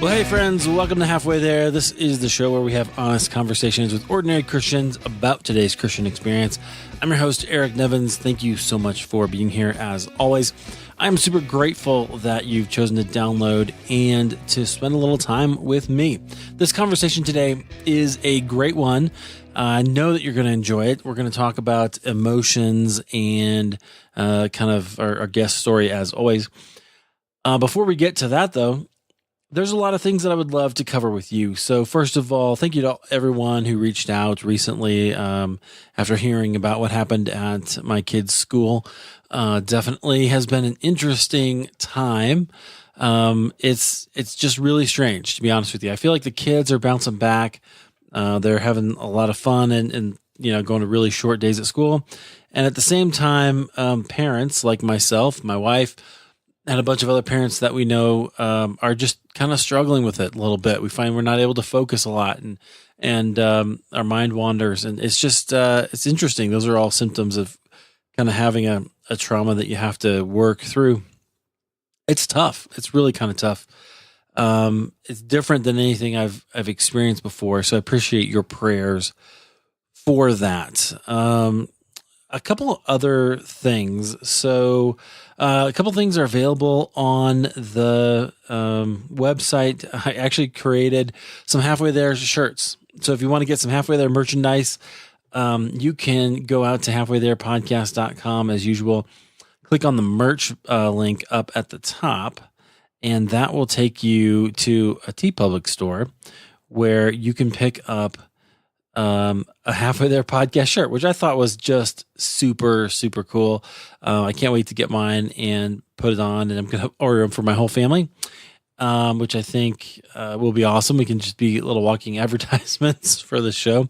Well, hey friends, welcome to Halfway There. This is the show where we have honest conversations with ordinary Christians about today's Christian experience. I'm your host, Eric Nevins. Thank you so much for being here as always. I'm super grateful that you've chosen to download and to spend a little time with me. This conversation today is a great one. I know that you're going to enjoy it. We're going to talk about emotions and kind of our guest story as always. Before we get to that though, there's a lot of things that I would love to cover with you. So first of all, thank you to everyone who reached out recently after hearing about what happened at my kids' school. Definitely has been an interesting time. It's just really strange, to be honest with you. I feel like the kids are bouncing back. They're having a lot of fun and going to really short days at school. And at the same time, parents like myself, my wife, and a bunch of other parents that we know are just kind of struggling with it a little bit. We find we're not able to focus a lot and our mind wanders. And it's just, it's interesting. Those are all symptoms of kind of having a trauma that you have to work through. It's tough. It's really kind of tough. It's different than anything I've experienced before. So I appreciate your prayers for that. A couple of other things. So a couple of things are available on the website. I actually created some Halfway There shirts. So if you want to get some Halfway There merchandise, you can go out to halfwaytherepodcast.com as usual. Click on the merch link up at the top, and that will take you to a TeePublic store where you can pick up a Halfway There podcast shirt, which I thought was just super, super cool. I can't wait to get mine and put it on, and I'm going to order them for my whole family, which I think will be awesome. We can just be little walking advertisements for the show.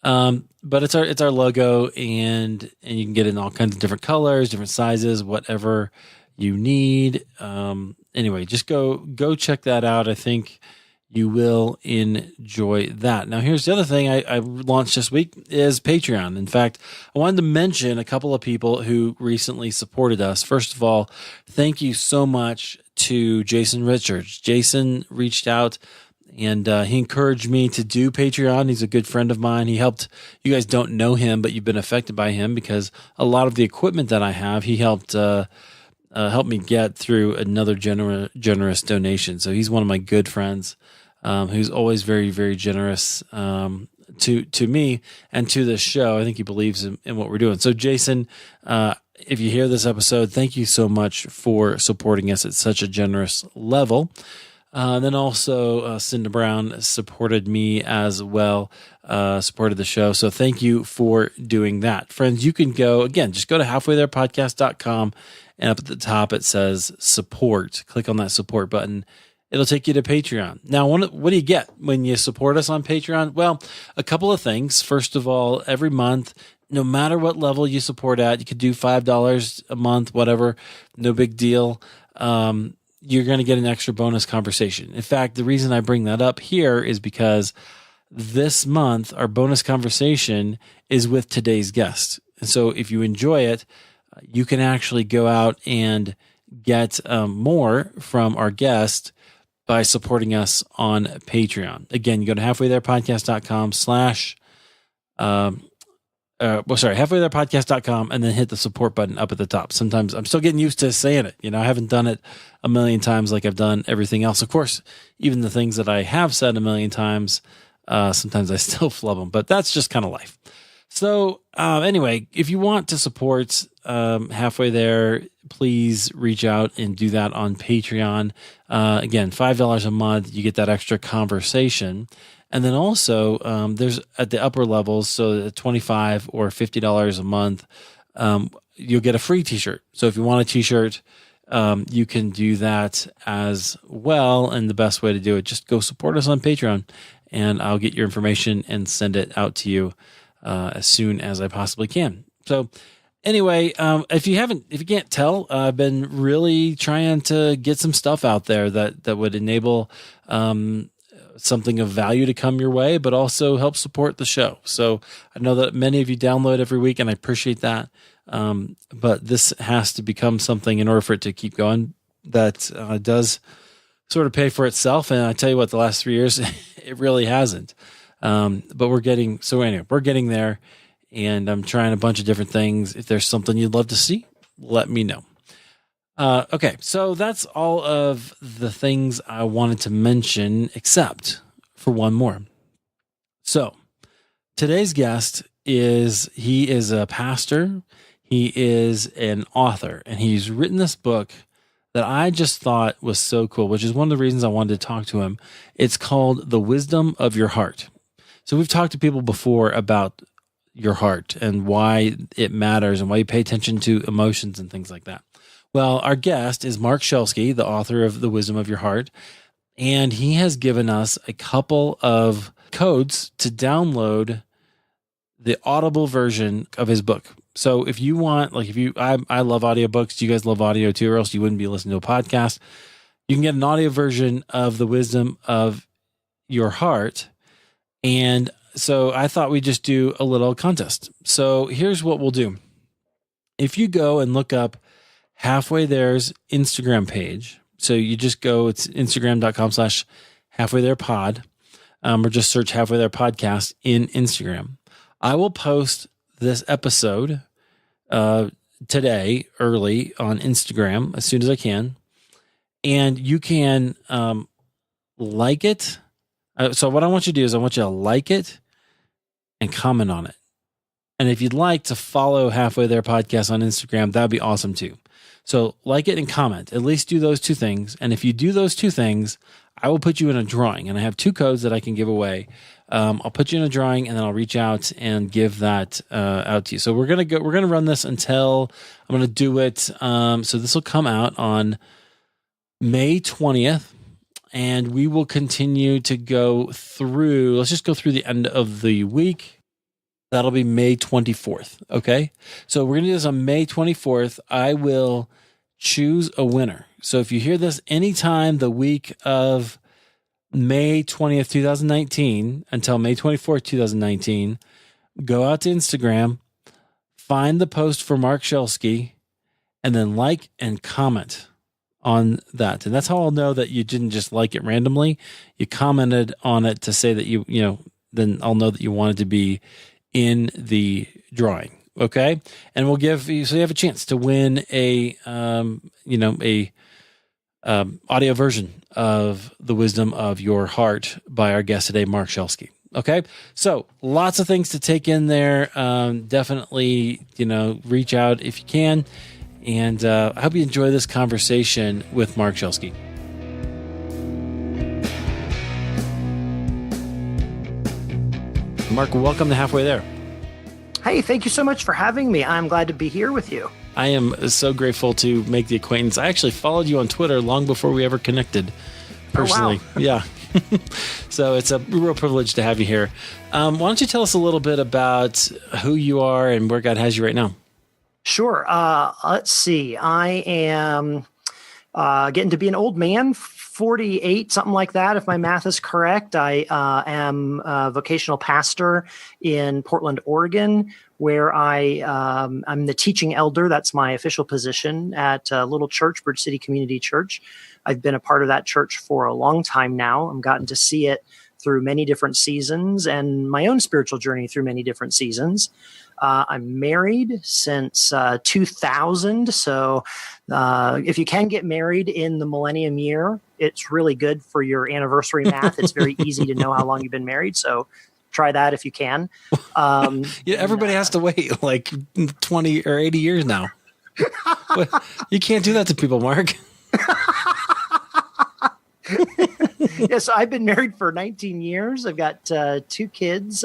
But it's our logo, and you can get it in all kinds of different colors, different sizes, whatever you need. Anyway, just go check that out. I think you will enjoy that. Now, here's the other thing I launched this week is Patreon. In fact, I wanted to mention a couple of people who recently supported us. First of all, thank you so much to Jason Richards. Jason reached out and he encouraged me to do Patreon. He's a good friend of mine. He helped. You guys don't know him, but you've been affected by him because a lot of the equipment that I have, he helped me get through another generous donation. So he's one of my good friends. Who's always very, very generous to me and to this show. I think he believes in what we're doing. So, Jason, if you hear this episode, thank you so much for supporting us at such a generous level. Then also, Cinda Brown supported me as well, supported the show. So thank you for doing that. Friends, you can just go to halfwaytherepodcast.com, and up at the top it says support. Click on that support button. It'll take you to Patreon. Now, what do you get when you support us on Patreon? Well, a couple of things. First of all, every month, no matter what level you support at, you could do $5 a month, whatever, no big deal. You're going to get an extra bonus conversation. In fact, the reason I bring that up here is because this month, our bonus conversation is with today's guest. And so if you enjoy it, you can actually go out and get more from our guest by supporting us on Patreon. Again, you go to halfwaytherepodcast.com halfwaytherepodcast.com and then hit the support button up at the top. Sometimes I'm still getting used to saying it. I haven't done it a million times like I've done everything else. Of course, even the things that I have said a million times, sometimes I still flub them, but that's just kind of life. So anyway, if you want to support Halfway There, please reach out and do that on Patreon. Again, $5 a month, you get that extra conversation. And then also there's at the upper levels, so at $25 or $50 a month, you'll get a free t-shirt. So if you want a t-shirt, you can do that as well. And the best way to do it, just go support us on Patreon and I'll get your information and send it out to you as soon as I possibly can. So anyway, if you can't tell, I've been really trying to get some stuff out there that would enable something of value to come your way, but also help support the show. So I know that many of you download every week, and I appreciate that. But this has to become something in order for it to keep going that does sort of pay for itself. And I tell you what, the last 3 years, it really hasn't. But we're getting there, and I'm trying a bunch of different things. If there's something you'd love to see, let me know. Okay, so that's all of the things I wanted to mention, except for one more. So today's guest he is a pastor. He is an author, and he's written this book that I just thought was so cool, which is one of the reasons I wanted to talk to him. It's called The Wisdom of Your Heart. So we've talked to people before about your heart and why it matters and why you pay attention to emotions and things like that. Well, our guest is Marc Schelske, the author of The Wisdom of Your Heart, and he has given us a couple of codes to download the Audible version of his book. So if you want, I love audiobooks. Do you guys love audio too, or else you wouldn't be listening to a podcast? You can get an audio version of The Wisdom of Your Heart. And so I thought we'd just do a little contest. So here's what we'll do. If you go and look up Halfway There's Instagram page, so you just go, it's instagram.com/halfwaytherepod, or just search Halfway There Podcast in Instagram. I will post this episode today early on Instagram as soon as I can, and you can like it. So what I want you to do is I want you to like it and comment on it. And if you'd like to follow Halfway There Podcast on Instagram, that'd be awesome too. So like it and comment. At least do those two things. And if you do those two things, I will put you in a drawing. And I have 2 codes that I can give away. I'll put you in a drawing, and then I'll reach out and give that out to you. So we're gonna run this until I'm gonna do it. So this will come out on May 20th, and we will continue to go through. Let's just go through the end of the week. That'll be May 24th. Okay. So we're going to do this on May 24th. I will choose a winner. So if you hear this anytime the week of May 20th, 2019 until May 24th, 2019, go out to Instagram, find the post for Marc Schelske, and then like and comment on that. And that's how I'll know that you didn't just like it randomly. You commented on it to say that then I'll know that you wanted to be in the drawing. Okay. And we'll give you, so you have a chance to win a audio version of The Wisdom of Your Heart by our guest today, Marc Schelske. Okay. So lots of things to take in there. Definitely, reach out if you can. And I hope you enjoy this conversation with Marc Schelske. Marc, welcome to Halfway There. Hey, thank you so much for having me. I'm glad to be here with you. I am so grateful to make the acquaintance. I actually followed you on Twitter long before we ever connected personally. Oh, wow. Yeah. So it's a real privilege to have you here. Why don't you tell us a little bit about who you are and where God has you right now? Sure. Let's see. I am getting to be an old man, 48, something like that, if my math is correct. I am a vocational pastor in Portland, Oregon, where I'm the teaching elder. That's my official position at a little church, Bridge City Community Church. I've been a part of that church for a long time now. I've gotten to see it through many different seasons and my own spiritual journey through many different seasons. I'm married since 2000. So if you can get married in the millennium year, it's really good for your anniversary math. It's very easy to know how long you've been married. So try that if you can. Yeah, everybody has to wait like 20 or 80 years now. You can't do that to people, Marc. Yes, I've been married for 19 years. I've got 2 kids,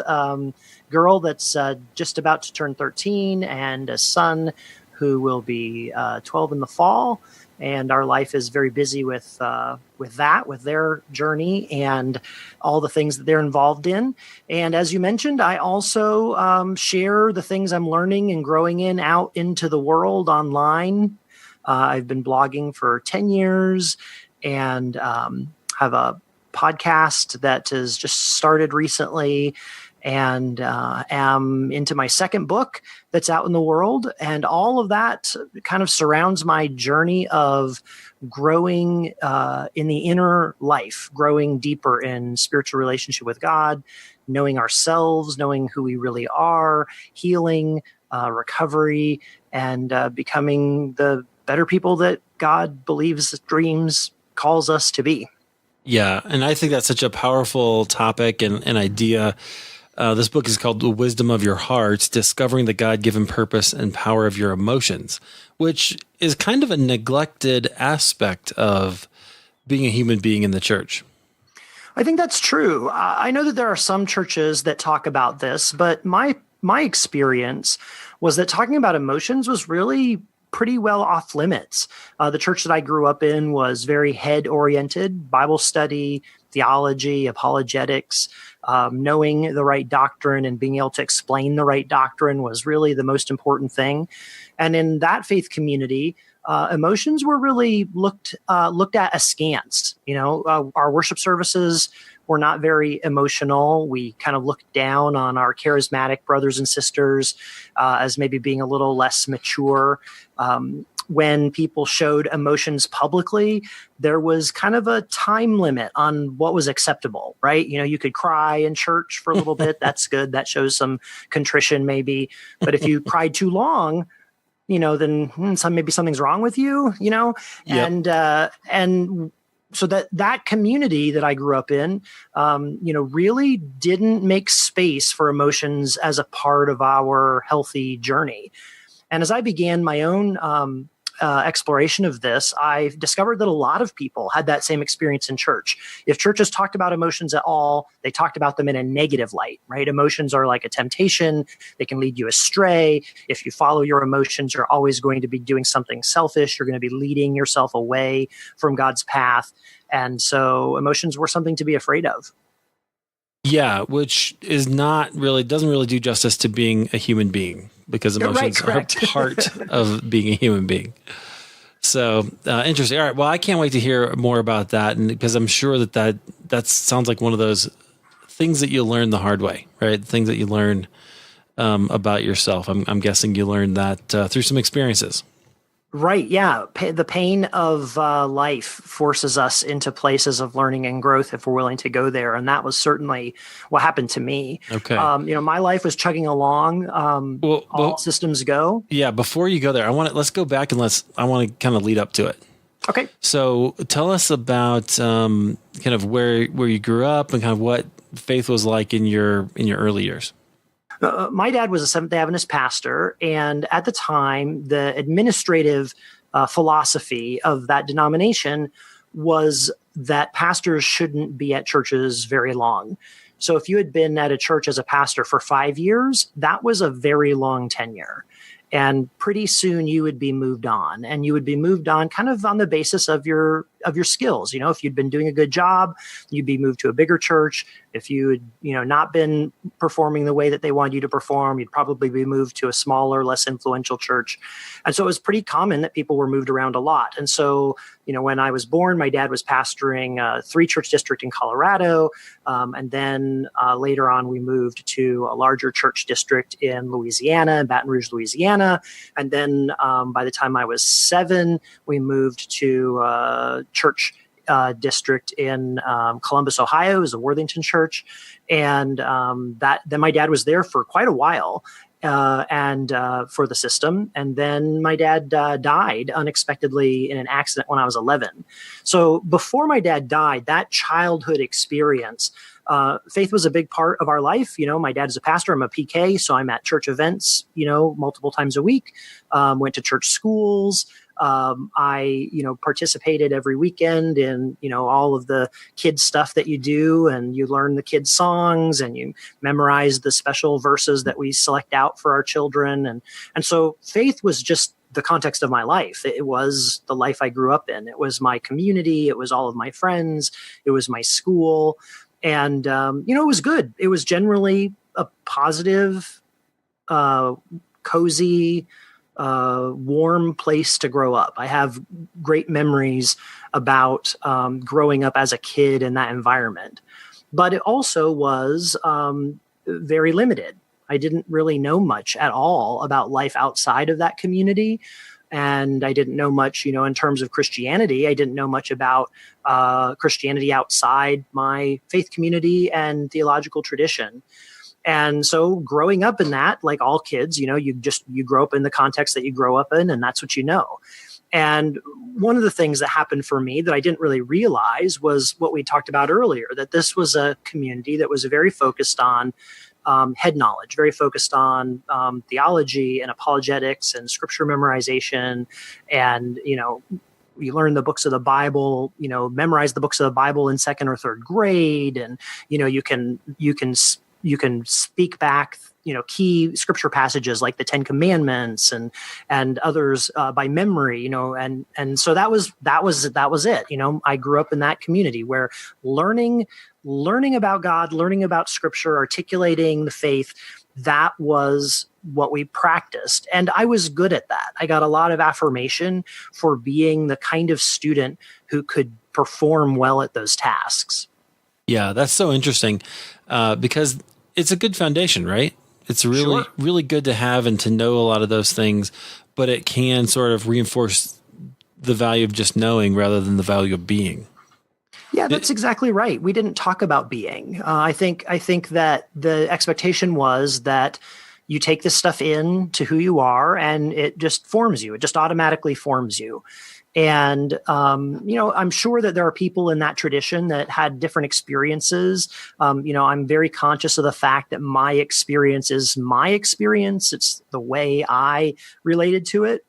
girl that's just about to turn 13 and a son who will be 12 in the fall. And our life is very busy with their journey and all the things that they're involved in. And as you mentioned, I also share the things I'm learning and growing in out into the world online. I've been blogging for 10 years and have a podcast that has just started recently. and am into my second book that's out in the world. And all of that kind of surrounds my journey of growing in the inner life, growing deeper in spiritual relationship with God, knowing ourselves, knowing who we really are, healing, recovery, and becoming the better people that God believes, dreams, calls us to be. Yeah, and I think that's such a powerful topic and idea. This book is called The Wisdom of Your Heart, Discovering the God-Given Purpose and Power of Your Emotions, which is kind of a neglected aspect of being a human being in the church. I think that's true. I know that there are some churches that talk about this, but my experience was that talking about emotions was really pretty well off limits. The church that I grew up in was very head-oriented, Bible study, theology, apologetics. Knowing the right doctrine and being able to explain the right doctrine was really the most important thing. And in that faith community, emotions were really looked at askance. Our worship services were not very emotional. We kind of looked down on our charismatic brothers and sisters as maybe being a little less mature. When people showed emotions publicly, there was kind of a time limit on what was acceptable, right? You could cry in church for a little bit. That's good. That shows some contrition maybe. But if you cried too long, then maybe something's wrong with you, Yep. And so that community that I grew up in, really didn't make space for emotions as a part of our healthy journey. And as I began my own exploration of this, I discovered that a lot of people had that same experience in church. If churches talked about emotions at all, they talked about them in a negative light, right? Emotions are like a temptation. They can lead you astray. If you follow your emotions, you're always going to be doing something selfish. You're going to be leading yourself away from God's path. And so emotions were something to be afraid of. Yeah, which doesn't really do justice to being a human being, because emotions are part of being a human being. So interesting. All right. Well, I can't wait to hear more about that, and because I'm sure that sounds like one of those things that you learn the hard way, right? Things that you learn about yourself. I'm guessing you learned that through some experiences. Right. Yeah. The pain of life forces us into places of learning and growth if we're willing to go there. And that was certainly what happened to me. Okay. My life was chugging along. All systems go. Yeah. Before you go there, let's go back and I want to kind of lead up to it. Okay. So tell us about kind of where you grew up and kind of what faith was like in your early years. My dad was a Seventh Day Adventist pastor, and at the time, the administrative philosophy of that denomination was that pastors shouldn't be at churches very long. So if you had been at a church as a pastor for 5 years, that was a very long tenure. And pretty soon you would be moved on, and you would be moved on kind of on the basis of your skills. If you'd been doing a good job, you'd be moved to a bigger church. If you had, not been performing the way that they wanted you to perform, you'd probably be moved to a smaller, less influential church. And so it was pretty common that people were moved around a lot. And so, when I was born, my dad was pastoring a 3-church district in Colorado. And then later on, we moved to a larger church district in Louisiana, in Baton Rouge, Louisiana. And then by the time I was 7, we moved to a church district in Columbus, Ohio. It was a Worthington church. And then my dad was there for quite a while. And for the system. And then my dad died unexpectedly in an accident when I was 11. So before my dad died, that childhood experience, faith was a big part of our life. My dad is a pastor. I'm a PK, so I'm at church events, multiple times a week, went to church schools. I, participated every weekend in, all of the kids stuff that you do, and you learn the kids songs and you memorize the special verses that we select out for our children. And so faith was just the context of my life. It was the life I grew up in. It was my community. It was all of my friends. It was my school. And, it was good. It was generally a positive, cozy, warm place to grow up. I have great memories about growing up as a kid in that environment. But it also was very limited. I didn't really know much at all about life outside of that community. And I didn't know much, in terms of Christianity. I didn't know much about Christianity outside my faith community and theological tradition. And so growing up in that, like all kids, you grow up in the context that you grow up in, and that's what you know. And one of the things that happened for me that I didn't really realize was what we talked about earlier, that this was a community that was very focused on head knowledge, very focused on theology and apologetics and scripture memorization. And, you learn the books of the Bible, memorize the books of the Bible in second or third grade. And, you can speak back, key scripture passages like the Ten Commandments and others by memory, and so that was it. I grew up in that community where learning about God, learning about scripture, articulating the faith, that was what we practiced. And I was good at that. I got a lot of affirmation for being the kind of student who could perform well at those tasks. Yeah, that's so interesting because it's a good foundation, right? It's really, really good to have and to know a lot of those things, but it can sort of reinforce the value of just knowing rather than the value of being. Yeah, that's exactly right. We didn't talk about being. I think that the expectation was that you take this stuff in to who you are, and it just forms you. It just automatically forms you. And, I'm sure that there are people in that tradition that had different experiences. I'm very conscious of the fact that my experience is my experience. It's the way I related to it.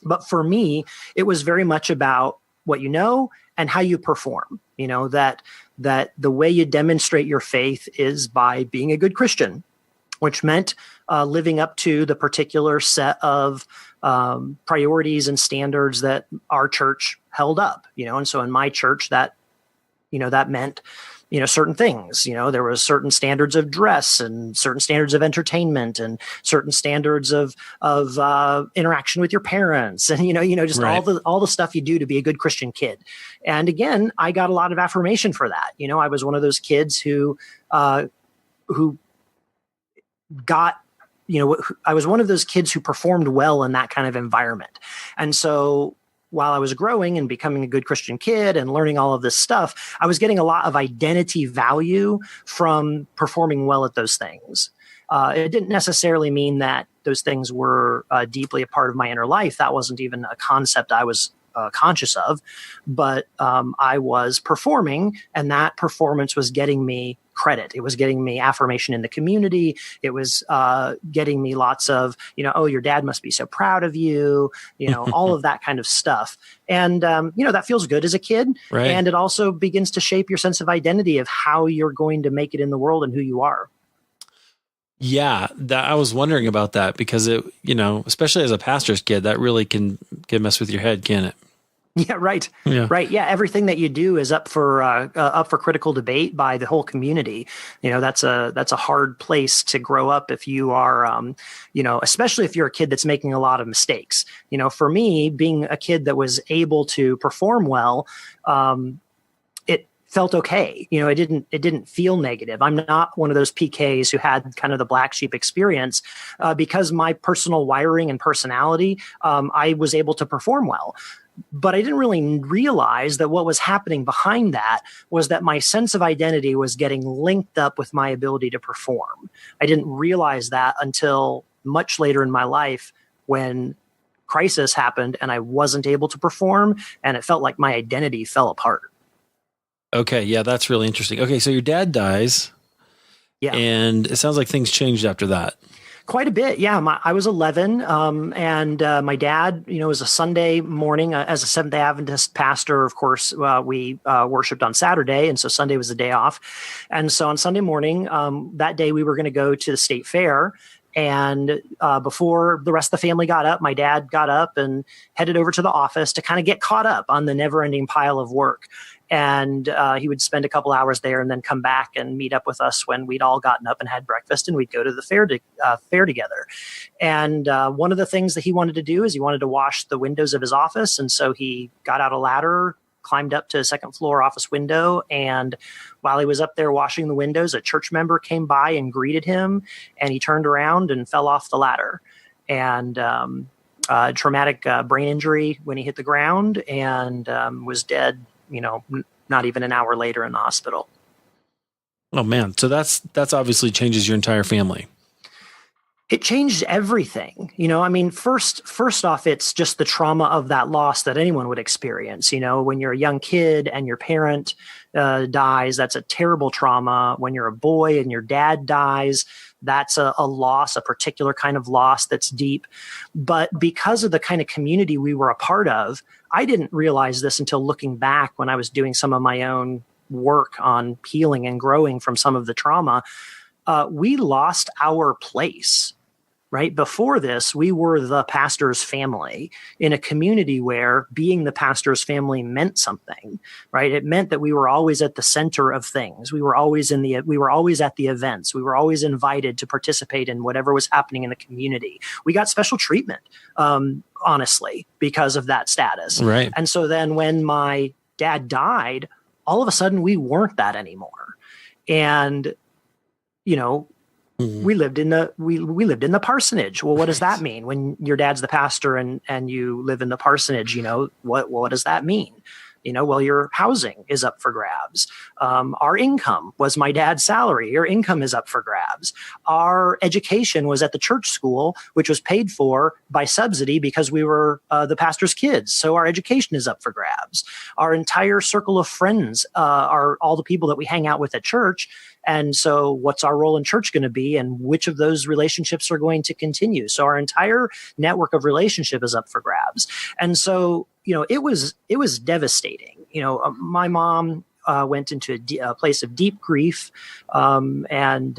But for me, it was very much about what you know and how you perform, that the way you demonstrate your faith is by being a good Christian, which meant living up to the particular set of priorities and standards that our church held up, and so in my church that meant, certain things, there was certain standards of dress and certain standards of entertainment and certain standards of interaction with your parents and, just right. all the stuff you do to be a good Christian kid. And again, I got a lot of affirmation for that. I was one of those kids who got, I was one of those kids who performed well in that kind of environment. And so while I was growing and becoming a good Christian kid and learning all of this stuff, I was getting a lot of identity value from performing well at those things. It didn't necessarily mean that those things were deeply a part of my inner life. That wasn't even a concept I was conscious of, but I was performing, and that performance was getting me credit. It was getting me affirmation in the community. It was getting me lots of, oh, your dad must be so proud of you, all of that kind of stuff. And, that feels good as a kid. Right. And it also begins to shape your sense of identity of how you're going to make it in the world and who you are. Yeah, I was wondering about that because it, especially as a pastor's kid, that really can mess with your head, can it? Yeah, right. Yeah. Right. Yeah. Everything that you do is up for critical debate by the whole community. That's a hard place to grow up if you are, especially if you're a kid that's making a lot of mistakes. For me, being a kid that was able to perform well, it felt okay. It didn't feel negative. I'm not one of those PKs who had kind of the black sheep experience because my personal wiring and personality, I was able to perform well. But I didn't really realize that what was happening behind that was that my sense of identity was getting linked up with my ability to perform. I didn't realize that until much later in my life when crisis happened and I wasn't able to perform, and it felt like my identity fell apart. Okay, yeah, that's really interesting. Okay, so your dad dies. Yeah. And it sounds like things changed after that. Quite a bit. Yeah. I was 11. And my dad, was a Sunday morning as a Seventh Day Adventist pastor. Of course, we worshiped on Saturday. And so Sunday was the day off. And so on Sunday morning, that day we were going to go to the state fair. And before the rest of the family got up, my dad got up and headed over to the office to kind of get caught up on the never ending pile of work. And he would spend a couple hours there and then come back and meet up with us when we'd all gotten up and had breakfast, and we'd go to the fair together. And one of the things that he wanted to do is he wanted to wash the windows of his office. And so he got out a ladder, climbed up to a second floor office window. And while he was up there washing the windows, a church member came by and greeted him, and he turned around and fell off the ladder. And traumatic brain injury when he hit the ground, and was dead, not even an hour later in the hospital. Oh man. So that's obviously changes your entire family. It changed everything. First off, it's just the trauma of that loss that anyone would experience. When you're a young kid and your parent dies, that's a terrible trauma. When you're a boy and your dad dies, that's a loss, a particular kind of loss that's deep. But because of the kind of community we were a part of, I didn't realize this until looking back when I was doing some of my own work on healing and growing from some of the trauma. We lost our place. Right before this, we were the pastor's family in a community where being the pastor's family meant something, right? It meant that we were always at the center of things. We were always at the events. We were always invited to participate in whatever was happening in the community. We got special treatment, honestly, because of that status. Right. And so then when my dad died, all of a sudden we weren't that anymore. And, we lived in the parsonage. Well, what does that mean when your dad's the pastor and you live in the parsonage? What does that mean? Well, your housing is up for grabs. Our income was my dad's salary. Your income is up for grabs. Our education was at the church school, which was paid for by subsidy because we were the pastor's kids. So our education is up for grabs. Our entire circle of friends are all the people that we hang out with at church. And so what's our role in church going to be, and which of those relationships are going to continue? So our entire network of relationship is up for grabs. And so, it was devastating. My mom went into a place of deep grief and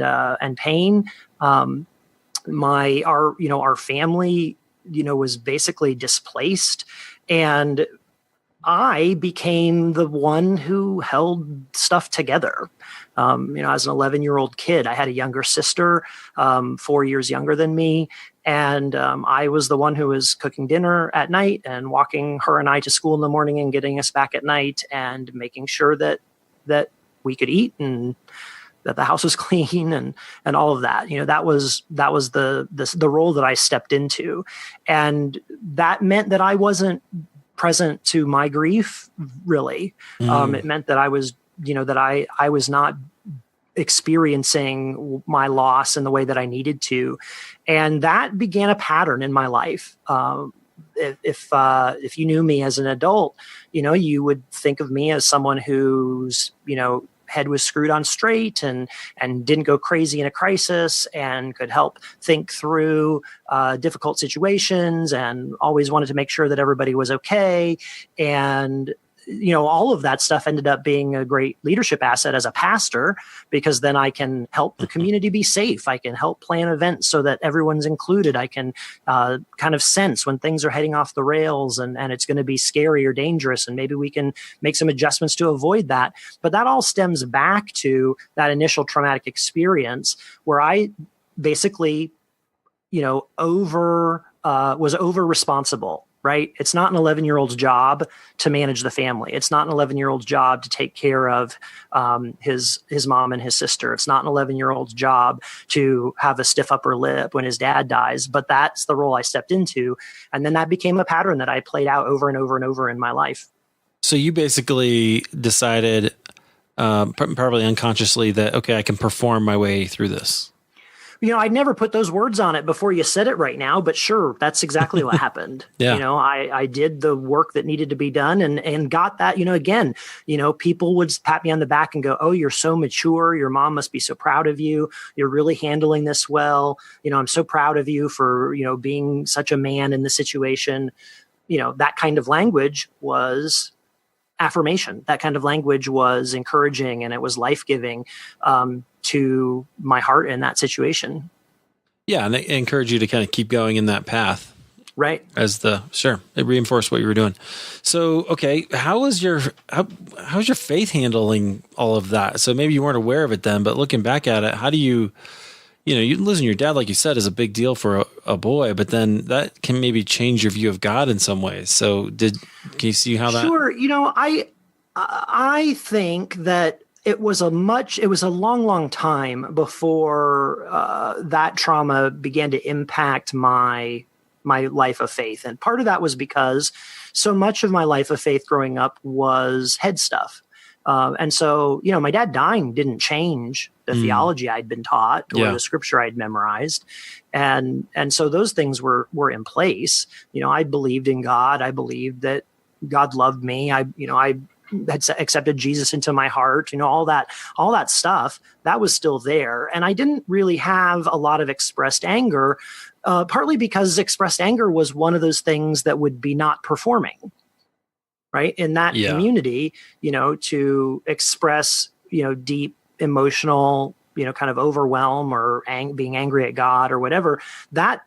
pain. Our family, was basically displaced, and I became the one who held stuff together. As an 11-year-old kid, I had a younger sister, 4 years younger than me. And I was the one who was cooking dinner at night and walking her and I to school in the morning and getting us back at night and making sure that we could eat and that the house was clean and all of that. That was the role that I stepped into. And that meant that I wasn't present to my grief, really. It meant that I was, that I was not experiencing my loss in the way that I needed to. And that began a pattern in my life. If you knew me as an adult, you would think of me as someone whose, head was screwed on straight and didn't go crazy in a crisis and could help think through difficult situations and always wanted to make sure that everybody was okay. And all of that stuff ended up being a great leadership asset as a pastor, because then I can help the community be safe. I can help plan events so that everyone's included. I can kind of sense when things are heading off the rails and it's going to be scary or dangerous, and maybe we can make some adjustments to avoid that. But that all stems back to that initial traumatic experience where I basically, was over responsible. Right? It's not an 11-year-old's job to manage the family. It's not an 11-year-old's job to take care of his mom and his sister. It's not an 11-year-old's job to have a stiff upper lip when his dad dies. But that's the role I stepped into. And then that became a pattern that I played out over and over and over in my life. So you basically decided, probably unconsciously, that, okay, I can perform my way through this. I'd never put those words on it before you said it right now, but sure, that's exactly what happened. Yeah. I did the work that needed to be done and got that, again, people would pat me on the back and go, "Oh, you're so mature. Your mom must be so proud of you. You're really handling this well. I'm so proud of you for, being such a man in the situation." That kind of language was affirmation. That kind of language was encouraging, and it was life-giving to my heart in that situation. Yeah, and they encourage you to kind of keep going in that path. Right. It reinforced what you were doing. So, okay, how's your faith handling all of that? So maybe you weren't aware of it then, but looking back at it, how do you you losing your dad, like you said, is a big deal for a boy, but then that can maybe change your view of God in some ways. So can you see how that? Sure. I think that it was a long, long time before that trauma began to impact my life of faith. And part of that was because so much of my life of faith growing up was head stuff. And so, my dad dying didn't change the theology I'd been taught or the scripture I'd memorized. And so those things were in place. I believed in God. I believed that God loved me. I had accepted Jesus into my heart, all that stuff that was still there. And I didn't really have a lot of expressed anger, partly because expressed anger was one of those things that would be not performing. Right. In that community, to express, deep emotional, kind of overwhelm or being angry at God or whatever, that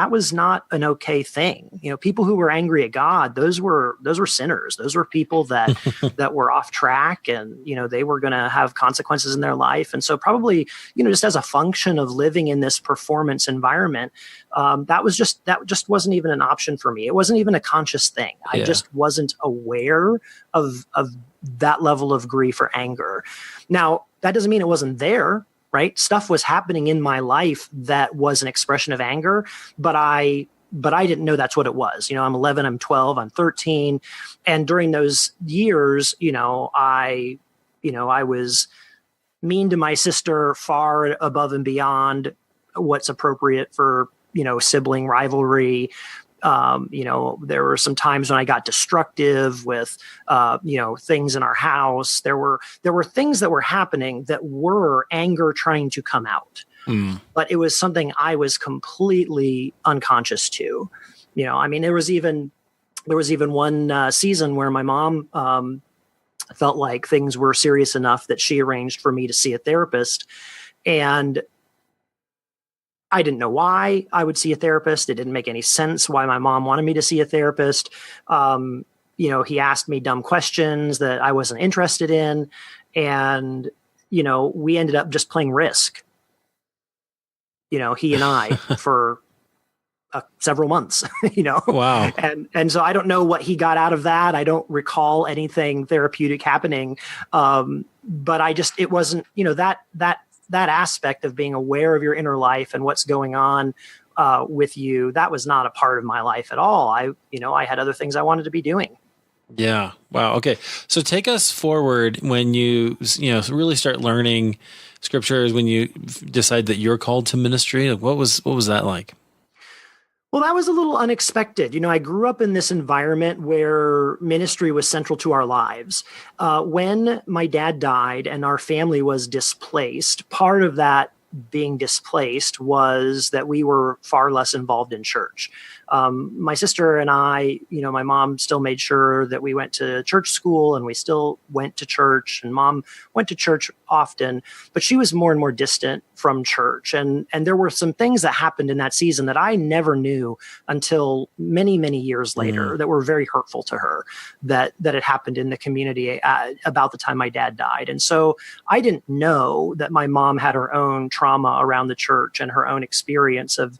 was not an okay thing. People who were angry at God, those were sinners. Those were people that that were off track, and they were going to have consequences in their life. And so probably just as a function of living in this performance environment, that just wasn't even an option for me. It wasn't even a conscious thing. I just wasn't aware of that level of grief or anger. Now, that doesn't mean it wasn't there. Right? Stuff was happening in my life that was an expression of anger, but I didn't know that's what it was. I'm 11, I'm 12, I'm 13. And during those years, I was mean to my sister far above and beyond what's appropriate for, sibling rivalry. There were some times when I got destructive with, things in our house. There were things that were happening that were anger trying to come out, but it was something I was completely unconscious to. There was even one season where my mom felt like things were serious enough that she arranged for me to see a therapist, and I didn't know why I would see a therapist. It didn't make any sense why my mom wanted me to see a therapist. He asked me dumb questions that I wasn't interested in. And, we ended up just playing Risk, he and I for several months, Wow. And so I don't know what he got out of that. I don't recall anything therapeutic happening. But it wasn't, that aspect of being aware of your inner life and what's going on with you, that was not a part of my life at all. I had other things I wanted to be doing. Yeah. Wow. Okay. So take us forward when you really start learning scriptures, when you decide that you're called to ministry. Like, what was that like? Well, that was a little unexpected. I grew up in this environment where ministry was central to our lives. When my dad died and our family was displaced, part of that being displaced was that we were far less involved in church. My sister and I, my mom still made sure that we went to church school, and we still went to church, and mom went to church often, but she was more and more distant from church. And there were some things that happened in that season that I never knew until many, many years later that were very hurtful to her, that had happened in the community about the time my dad died. And so I didn't know that my mom had her own trauma around the church and her own experience of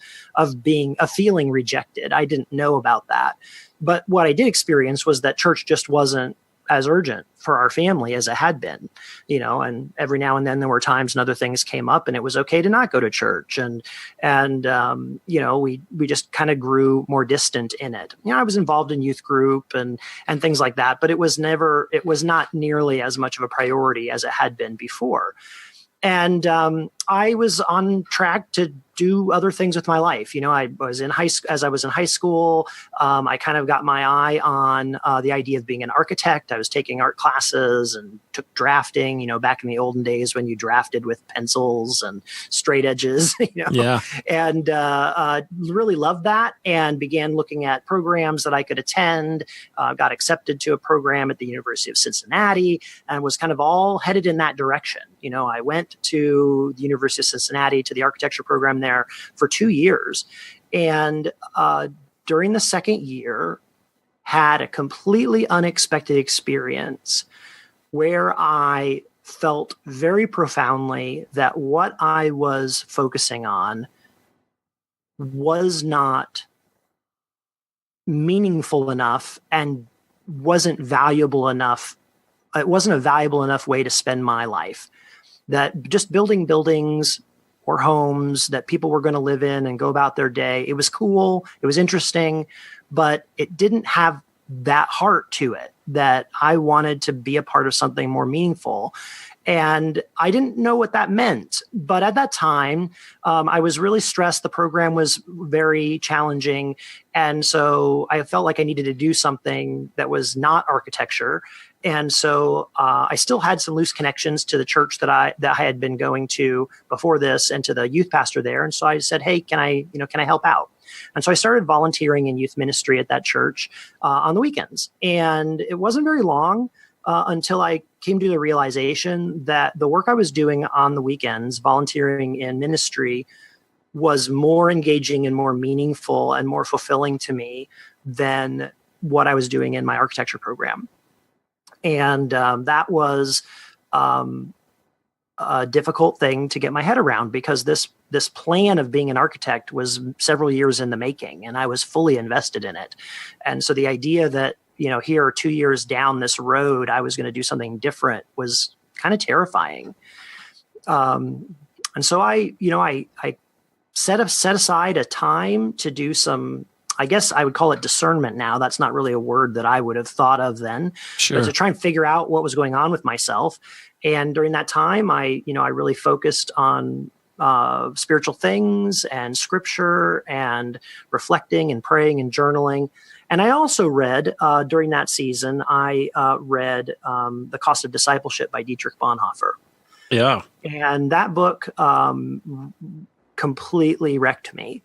feeling rejected. I didn't know about that. But what I did experience was that church just wasn't as urgent for our family as it had been, and every now and then there were times and other things came up and it was okay to not go to church. And we just kind of grew more distant in it. I was involved in youth group and things like that, but it was not nearly as much of a priority as it had been before. And I was on track to do other things with my life. I was in high school. I kind of got my eye on the idea of being an architect. I was taking art classes and took drafting, back in the olden days when you drafted with pencils and straight edges, Yeah. And really loved that and began looking at programs that I could attend. Got accepted to a program at the University of Cincinnati and was kind of all headed in that direction. I went to the University of Cincinnati to the architecture program there for 2 years. And during the second year, had a completely unexpected experience where I felt very profoundly that what I was focusing on was not meaningful enough and wasn't valuable enough. It wasn't a valuable enough way to spend my life. That just building buildings or homes that people were going to live in and go about their day, it was cool, it was interesting, but it didn't have that heart to it, that I wanted to be a part of something more meaningful. And I didn't know what that meant. But at that time, I was really stressed. The program was very challenging. And so I felt like I needed to do something that was not architecture. And so I still had some loose connections to the church that I had been going to before this, and to the youth pastor there. And so I said, hey, can I help out? And so I started volunteering in youth ministry at that church on the weekends. And it wasn't very long until I came to the realization that the work I was doing on the weekends, volunteering in ministry, was more engaging and more meaningful and more fulfilling to me than what I was doing in my architecture program. And that was a difficult thing to get my head around, because this plan of being an architect was several years in the making, and I was fully invested in it. And so the idea that, here 2 years down this road, I was going to do something different was kind of terrifying. And so I set aside a time to do some, I guess I would call it discernment now. That's not really a word that I would have thought of then. Sure. But to try and figure out what was going on with myself. And during that time, I really focused on spiritual things and scripture and reflecting and praying and journaling. And I also read, during that season, I read The Cost of Discipleship by Dietrich Bonhoeffer. Yeah. And that book completely wrecked me.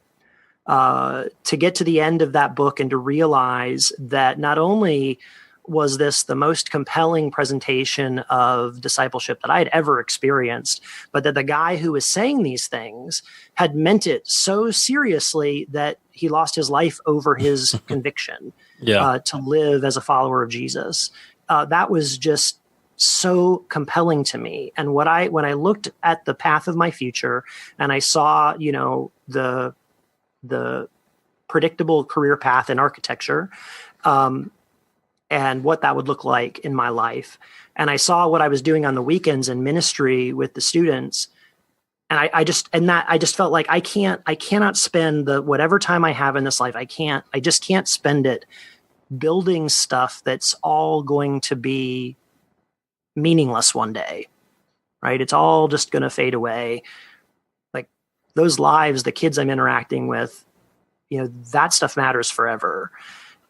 To get to the end of that book and to realize that not only was this the most compelling presentation of discipleship that I had ever experienced, but that the guy who was saying these things had meant it so seriously that he lost his life over his conviction to live as a follower of Jesus. That was just so compelling to me. And when I looked at the path of my future and I saw, the predictable career path in architecture, and what that would look like in my life, and I saw what I was doing on the weekends in ministry with the students, and I just felt like I cannot spend whatever time I have in this life. I just can't spend it building stuff that's all going to be meaningless one day, right? It's all just going to fade away. Like those lives, the kids I'm interacting with, that stuff matters forever.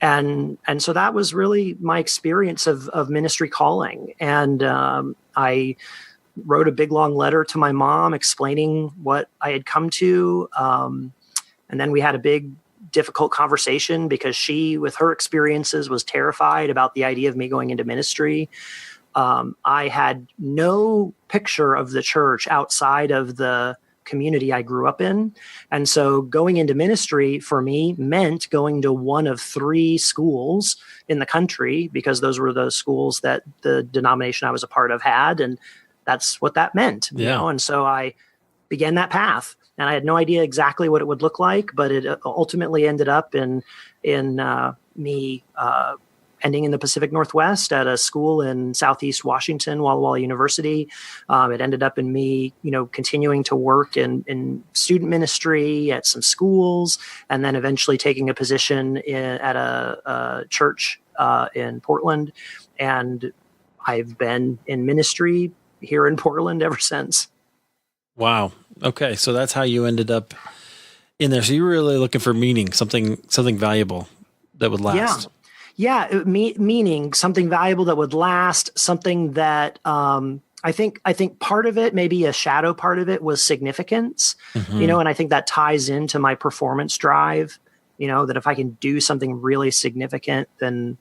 And so that was really my experience of ministry calling. And I wrote a big long letter to my mom explaining what I had come to. And then we had a big, difficult conversation because she, with her experiences, was terrified about the idea of me going into ministry. I had no picture of the church outside of the community I grew up in. And so going into ministry for me meant going to one of 3 schools in the country, because those were the schools that the denomination I was a part of had. And that's what that meant. And so I began that path, and I had no idea exactly what it would look like, but it ultimately ended up in me ending in the Pacific Northwest at a school in Southeast Washington, Walla Walla University. It ended up in me, continuing to work in student ministry at some schools, and then eventually taking a position at a church in Portland. And I've been in ministry here in Portland ever since. Wow. Okay. So that's how you ended up in there. So you were really looking for meaning, something valuable that would last. Yeah, meaning something valuable that would last, something that I think part of it, maybe a shadow part of it, was significance, and I think that ties into my performance drive, that if I can do something really significant, then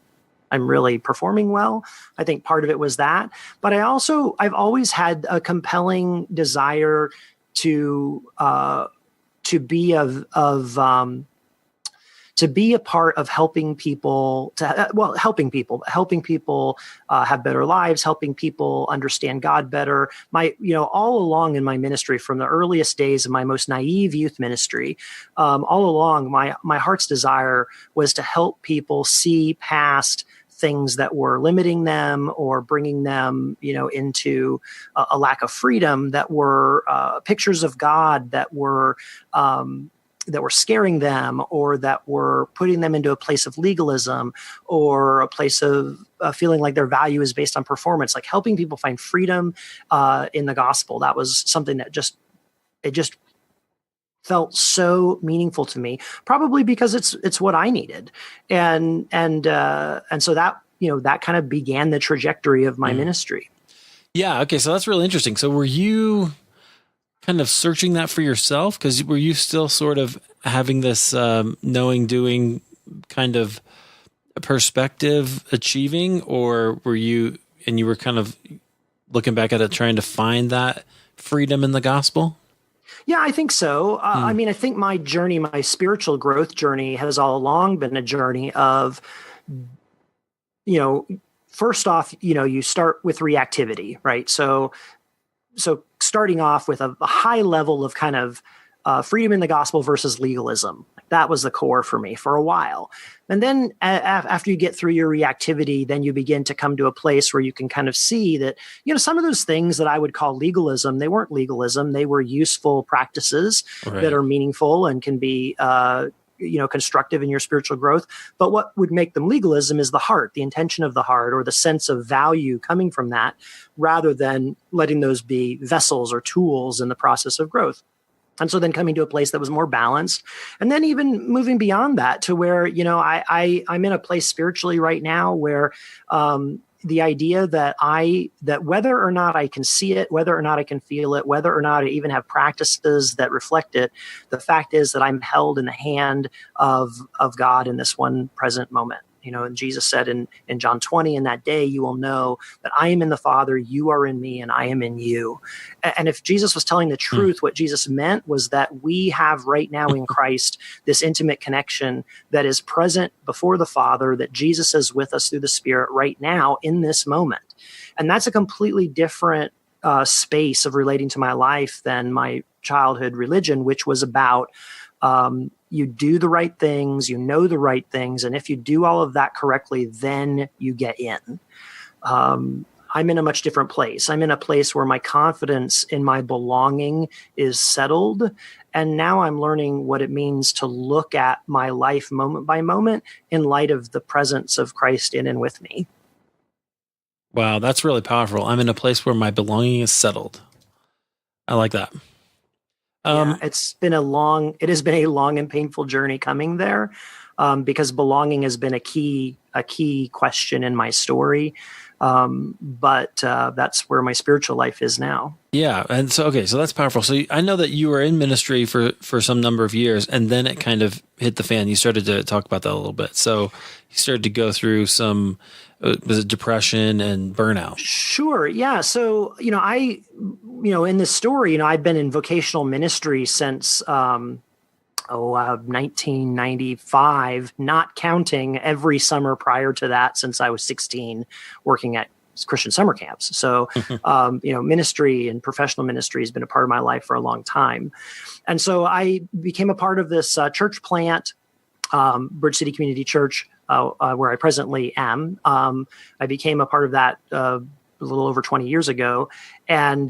I'm really performing well. I think part of it was that. But I've always had a compelling desire to be to be a part of helping people helping people have better lives, helping people understand God better. All along in my ministry, from the earliest days of my most naive youth ministry, all along, my heart's desire was to help people see past things that were limiting them or bringing them, into a lack of freedom, that were pictures of God that were scaring them, or that were putting them into a place of legalism, or a place of feeling like their value is based on performance. Like helping people find freedom in the gospel. That was something that just felt so meaningful to me, probably because it's what I needed. And so that, that kind of began the trajectory of my ministry. Yeah. Okay. So that's really interesting. So were you kind of searching that for yourself? Because were you still sort of having this knowing, doing kind of perspective achieving, or were you kind of looking back at it, trying to find that freedom in the gospel? Yeah, I think so. I think my journey, my spiritual growth journey, has all along been a journey of, first off, you start with reactivity, right? So starting off with a high level of kind of freedom in the gospel versus legalism. That was the core for me for a while. And then after you get through your reactivity, then you begin to come to a place where you can kind of see that, some of those things that I would call legalism, they weren't legalism. They were useful practices that are meaningful and can be, constructive in your spiritual growth. But what would make them legalism is the heart, the intention of the heart, or the sense of value coming from that, rather than letting those be vessels or tools in the process of growth. And so then coming to a place that was more balanced, and then even moving beyond that to where, I'm in a place spiritually right now where the idea that whether or not I can see it, whether or not I can feel it, whether or not I even have practices that reflect it, the fact is that I'm held in the hand of God in this one present moment. And Jesus said in John 20, in that day, you will know that I am in the Father, you are in me, and I am in you. And if Jesus was telling the truth, what Jesus meant was that we have right now in Christ this intimate connection that is present before the Father, that Jesus is with us through the Spirit right now in this moment. And that's a completely different space of relating to my life than my childhood religion, which was about you do the right things, you know the right things, and if you do all of that correctly, then you get in. I'm in a much different place. I'm in a place where my confidence in my belonging is settled, and now I'm learning what it means to look at my life moment by moment in light of the presence of Christ in and with me. Wow, that's really powerful. I'm in a place where my belonging is settled. I like that. It has been a long and painful journey coming there, because belonging has been a key question in my story. But that's where my spiritual life is now. Yeah. And so that's powerful. So I know that you were in ministry for some number of years, and then it kind of hit the fan. You started to talk about that a little bit. So you started to go through some, was it depression and burnout? Sure. Yeah. So, in this story, I've been in vocational ministry since, 1995, not counting every summer prior to that, since I was 16, working at Christian summer camps. So, ministry and professional ministry has been a part of my life for a long time. And so I became a part of this church plant, Bridge City Community Church, where I presently am. I became a part of that a little over 20 years ago, and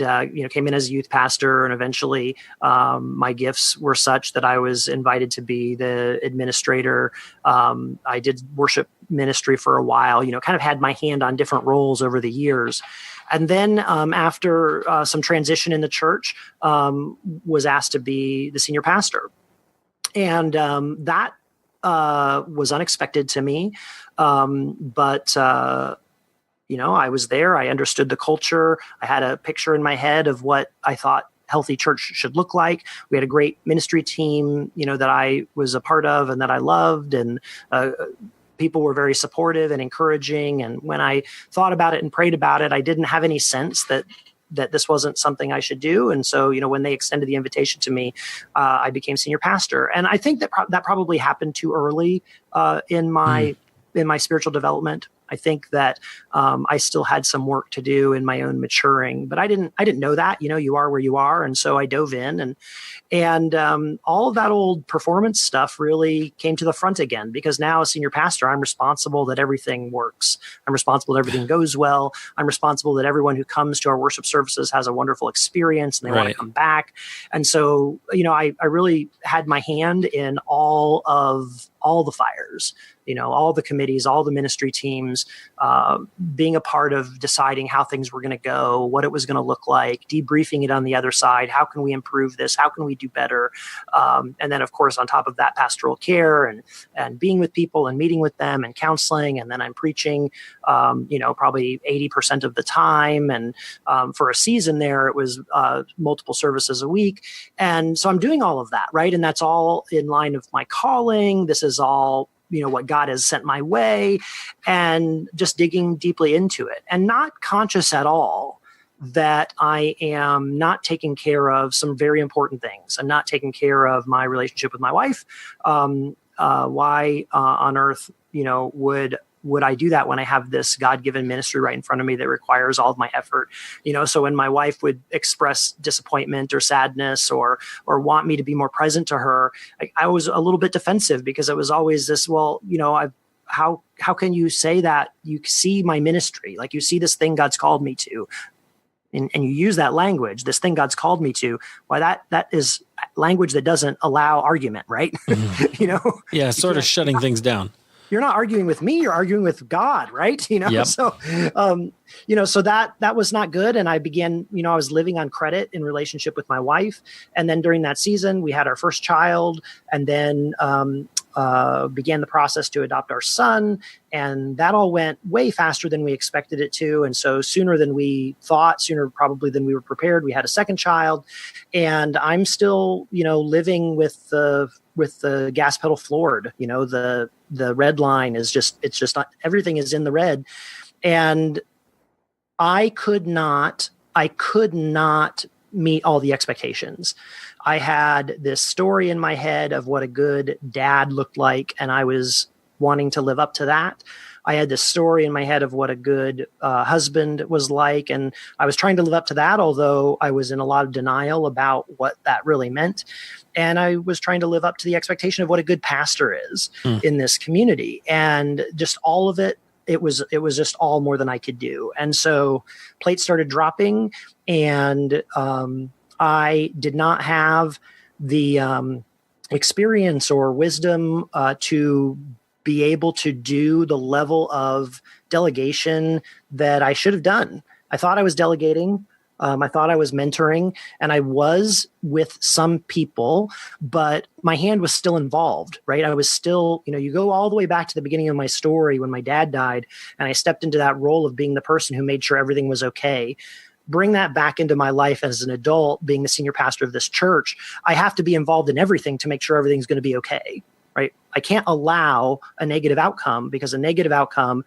came in as a youth pastor, and eventually my gifts were such that I was invited to be the administrator. I did worship ministry for a while, kind of had my hand on different roles over the years. And then after some transition in the church, was asked to be the senior pastor. And that was unexpected to me. But I was there. I understood the culture. I had a picture in my head of what I thought healthy church should look like. We had a great ministry team, that I was a part of and that I loved, and people were very supportive and encouraging. And when I thought about it and prayed about it, I didn't have any sense that that this wasn't something I should do. And so, when they extended the invitation to me, I became senior pastor. And I think that that probably happened too early in my spiritual development. I think that I still had some work to do in my own maturing, but I didn't know that. You are where you are, and so I dove in, and all of that old performance stuff really came to the front again, because now as senior pastor, I'm responsible that everything works. I'm responsible that everything goes well. I'm responsible that everyone who comes to our worship services has a wonderful experience and they want to come back. And so, I really had my hand in all the fires, all the committees, all the ministry teams, being a part of deciding how things were going to go, what it was going to look like, debriefing it on the other side. How can we improve this? How can we do better? And then, of course, on top of that, pastoral care and being with people and meeting with them and counseling. And then I'm preaching, probably 80% of the time. And for a season there, it was multiple services a week. And so I'm doing all of that, right? And that's all in line of my calling. This is all what God has sent my way, and just digging deeply into it, and not conscious at all that I am not taking care of some very important things. I'm not taking care of my relationship with my wife. Why on earth, would I do that when I have this God-given ministry right in front of me that requires all of my effort? So when my wife would express disappointment or sadness or want me to be more present to her, I was a little bit defensive, because it was always this, how can you say that? You see my ministry, like you see this thing God's called me to, and you use that language, this thing God's called me to. Why that is language that doesn't allow argument, right? Mm-hmm. Yeah, sort of shutting things down. You're not arguing with me, you're arguing with God, right? Yep. So, so that was not good. And I began, I was living on credit in relationship with my wife. And then during that season, we had our first child, and then began the process to adopt our son. And that all went way faster than we expected it to. And so sooner than we thought, sooner probably than we were prepared, we had a second child. And I'm still, living with the gas pedal floored. The red line is it's just not, everything is in the red. And I could not meet all the expectations. I had this story in my head of what a good dad looked like, and I was wanting to live up to that. I had this story in my head of what a good husband was like, and I was trying to live up to that, although I was in a lot of denial about what that really meant. And I was trying to live up to the expectation of what a good pastor is in this community. And just all of it, it was just all more than I could do. And so plates started dropping, and I did not have the experience or wisdom to be able to do the level of delegation that I should have done. I thought I was delegating. I thought I was mentoring, and I was with some people, but my hand was still involved, right? I was still, you go all the way back to the beginning of my story when my dad died, and I stepped into that role of being the person who made sure everything was okay. Bring that back into my life as an adult, being the senior pastor of this church. I have to be involved in everything to make sure everything's going to be okay, right? I can't allow a negative outcome, because a negative outcome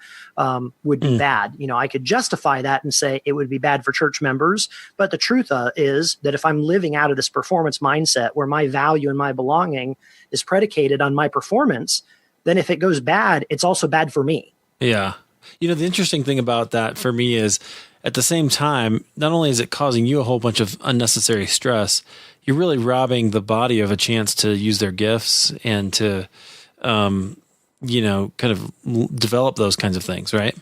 would be bad. I could justify that and say it would be bad for church members. But the truth is that if I'm living out of this performance mindset where my value and my belonging is predicated on my performance, then if it goes bad, it's also bad for me. Yeah. The interesting thing about that for me is, at the same time, not only is it causing you a whole bunch of unnecessary stress, you're really robbing the body of a chance to use their gifts and to, kind of develop those kinds of things, right?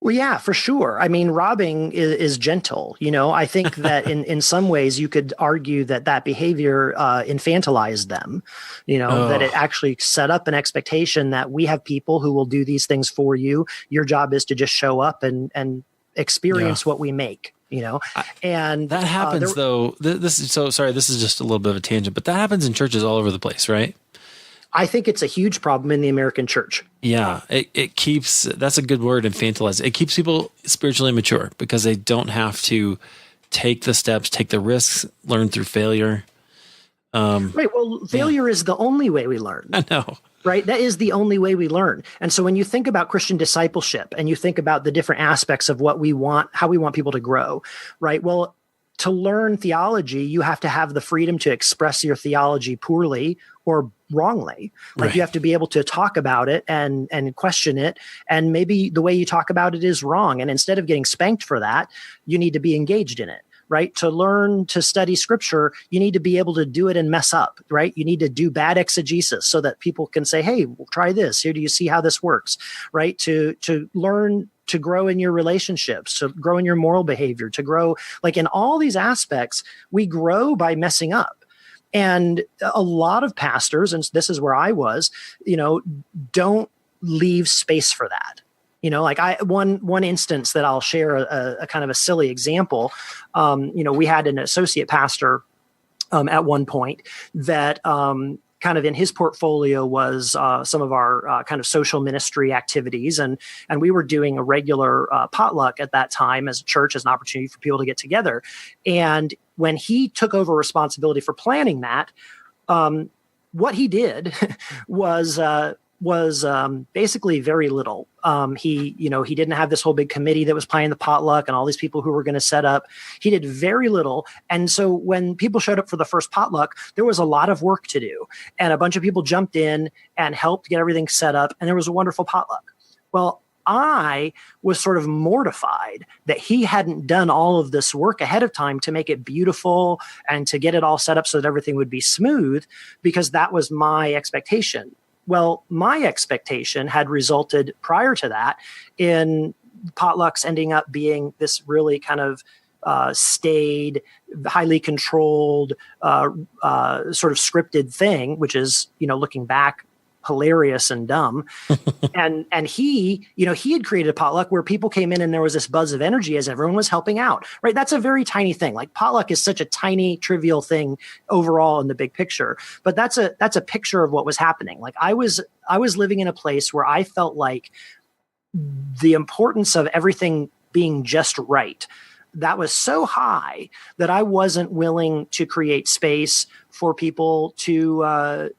Well, yeah, for sure. I mean, robbing is gentle. I think that in some ways you could argue that behavior infantilized them, that it actually set up an expectation that we have people who will do these things for you. Your job is to just show up and experience what we make. And that happens though. This is just a little bit of a tangent, but that happens in churches all over the place, right? I think it's a huge problem in the American church. Yeah, it keeps, that's a good word, infantilize. It keeps people spiritually immature because they don't have to take the steps, take the risks, learn through failure. Right. Well, failure is the only way we learn. I know. Right? That is the only way we learn. And so when you think about Christian discipleship and you think about the different aspects of what we want, how we want people to grow, right? Well, to learn theology, you have to have the freedom to express your theology poorly or wrongly. Like you have to be able to talk about it and question it. And maybe the way you talk about it is wrong. And instead of getting spanked for that, you need to be engaged in it. Right? To learn to study scripture, you need to be able to do it and mess up, right? You need to do bad exegesis so that people can say, hey, try this. Here, do you see how this works? Right? To learn to grow in your relationships, to grow in your moral behavior, to grow like in all these aspects, we grow by messing up. And a lot of pastors, and this is where I was, don't leave space for that. Like one instance that I'll share a kind of a silly example. We had an associate pastor at one point that kind of in his portfolio was some of our kind of social ministry activities. And we were doing a regular potluck at that time as a church, as an opportunity for people to get together. And when he took over responsibility for planning that, what he did was basically very little. He didn't have this whole big committee that was planning the potluck and all these people who were going to set up. He did very little. And so when people showed up for the first potluck, there was a lot of work to do. And a bunch of people jumped in and helped get everything set up. And there was a wonderful potluck. Well, I was sort of mortified that he hadn't done all of this work ahead of time to make it beautiful and to get it all set up so that everything would be smooth, because that was my expectation. Well, my expectation had resulted prior to that in potlucks ending up being this really kind of staid, highly controlled, sort of scripted thing, which is, looking back, hilarious and dumb. and he had created a potluck where people came in and there was this buzz of energy as everyone was helping out, right? That's a very tiny thing. Like potluck is such a tiny, trivial thing overall in the big picture, but that's a picture of what was happening. Like I was living in a place where I felt like the importance of everything being just right, that was so high that I wasn't willing to create space for people to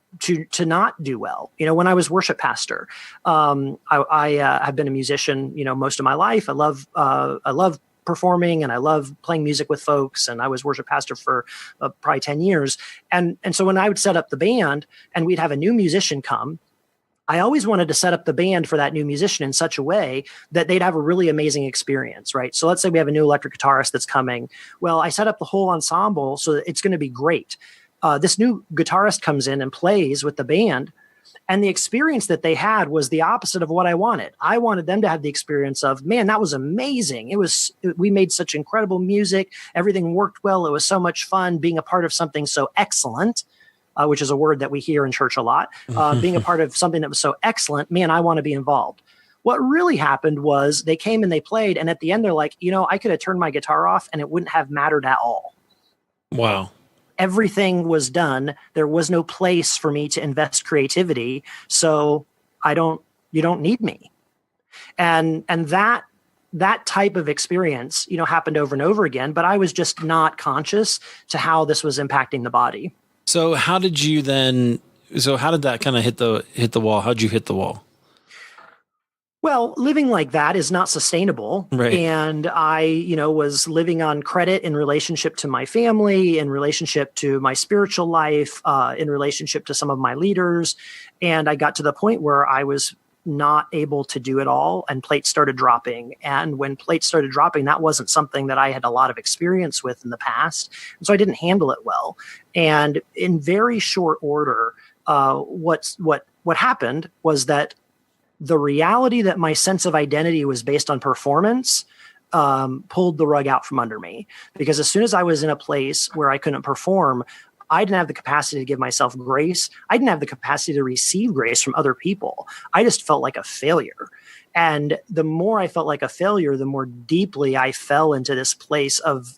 not do well. When I was worship pastor, I have been a musician, most of my life. I love performing and I love playing music with folks. And I was worship pastor for probably 10 years. And so when I would set up the band and we'd have a new musician come, I always wanted to set up the band for that new musician in such a way that they'd have a really amazing experience, right? So let's say we have a new electric guitarist that's coming. Well, I set up the whole ensemble so that it's going to be great. This new guitarist comes in and plays with the band, and the experience that they had was the opposite of what I wanted. I wanted them to have the experience of, man, that was amazing. We made such incredible music. Everything worked well. It was so much fun being a part of something so excellent. Which is a word that we hear in church a lot, being a part of something that was so excellent, man, I want to be involved. What really happened was they came and they played, and at the end they're like, I could have turned my guitar off and it wouldn't have mattered at all. Wow. Everything was done. There was no place for me to invest creativity, so you don't need me. And that type of experience, happened over and over again, but I was just not conscious to how this was impacting the body. So how did that kind of hit the wall? How'd you hit the wall? Well, living like that is not sustainable. Right. And I, was living on credit in relationship to my family, in relationship to my spiritual life, in relationship to some of my leaders. And I got to the point where I was not able to do it all, and plates started dropping. And when plates started dropping, that wasn't something that I had a lot of experience with in the past. And so I didn't handle it well. And in very short order, what happened was that the reality that my sense of identity was based on performance pulled the rug out from under me. Because as soon as I was in a place where I couldn't perform, I didn't have the capacity to give myself grace. I didn't have the capacity to receive grace from other people. I just felt like a failure. And the more I felt like a failure, the more deeply I fell into this place of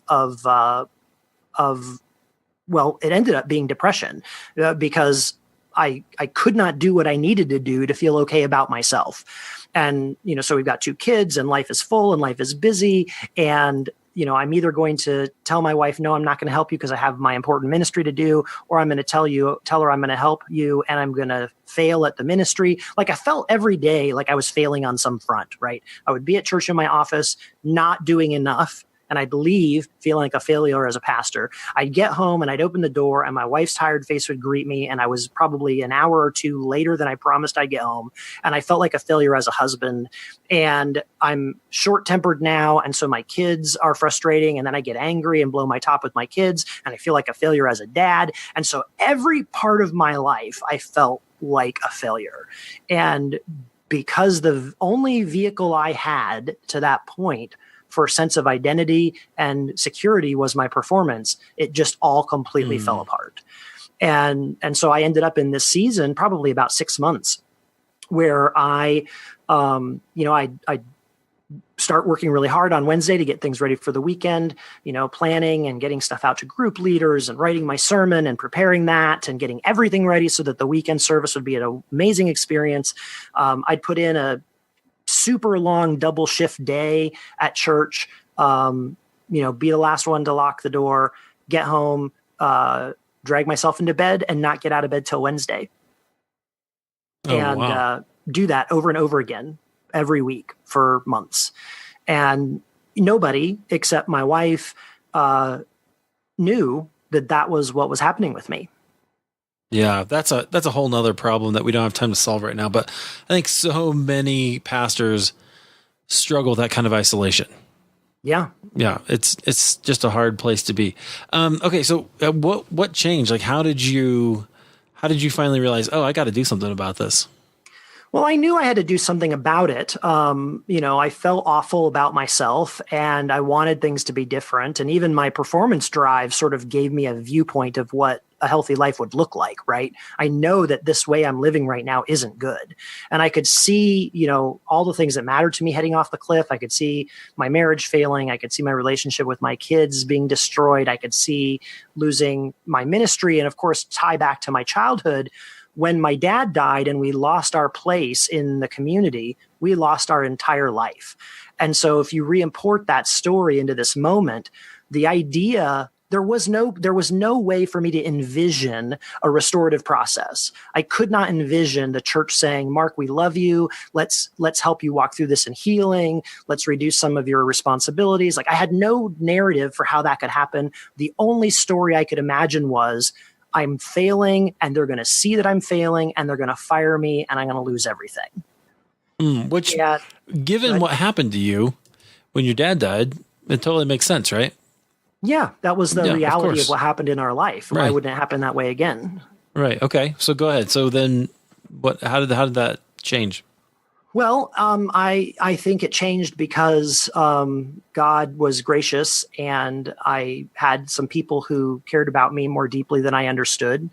it ended up being depression because I could not do what I needed to do to feel okay about myself. And, so we've got 2 kids and life is full and life is busy. And I'm either going to tell my wife, no, I'm not going to help you because I have my important ministry to do, or I'm going to tell her I'm going to help you and I'm going to fail at the ministry. Like I felt every day like I was failing on some front, right? I would be at church in my office, not doing enough. And I'd leave feeling like a failure as a pastor. I'd get home and I'd open the door and my wife's tired face would greet me. And I was probably an hour or two later than I promised I'd get home. And I felt like a failure as a husband. And I'm short-tempered now. And so my kids are frustrating. And then I get angry and blow my top with my kids. And I feel like a failure as a dad. And so every part of my life, I felt like a failure. And because the only vehicle I had to that point for a sense of identity and security was my performance, it just all completely fell apart. And so I ended up in this season, probably about 6 months, where I start working really hard on Wednesday to get things ready for the weekend, planning and getting stuff out to group leaders and writing my sermon and preparing that and getting everything ready so that the weekend service would be an amazing experience. I'd put in a super long double shift day at church, be the last one to lock the door, get home, drag myself into bed and not get out of bed till Wednesday. Do that over and over again every week for months. And nobody except my wife knew that was what was happening with me. Yeah, that's a whole nother problem that we don't have time to solve right now. But I think so many pastors struggle with that kind of isolation. Yeah. Yeah. It's just a hard place to be. Okay. So what changed? Like, how did you finally realize, oh, I got to do something about this? Well, I knew I had to do something about it. I felt awful about myself and I wanted things to be different. And even my performance drive sort of gave me a viewpoint of what a healthy life would look like, right? I know that this way I'm living right now isn't good. And I could see, all the things that mattered to me heading off the cliff. I could see my marriage failing. I could see my relationship with my kids being destroyed. I could see losing my ministry. And of course, tie back to my childhood. When my dad died and we lost our place in the community, we lost our entire life. And so if you re-import that story into this moment, the idea, there was no way for me to envision a restorative process. I could not envision the church saying, Marc, we love you. Let's help you walk through this in healing. Let's reduce some of your responsibilities. Like I had no narrative for how that could happen. The only story I could imagine was, I'm failing and they're going to see that I'm failing and they're going to fire me and I'm going to lose everything. Given what happened to you when your dad died, it totally makes sense, right? Yeah, that was the reality of what happened in our life. Right. Why wouldn't it happen that way again? Right. Okay. So go ahead. So then how did that change? Well, I think it changed because God was gracious and I had some people who cared about me more deeply than I understood.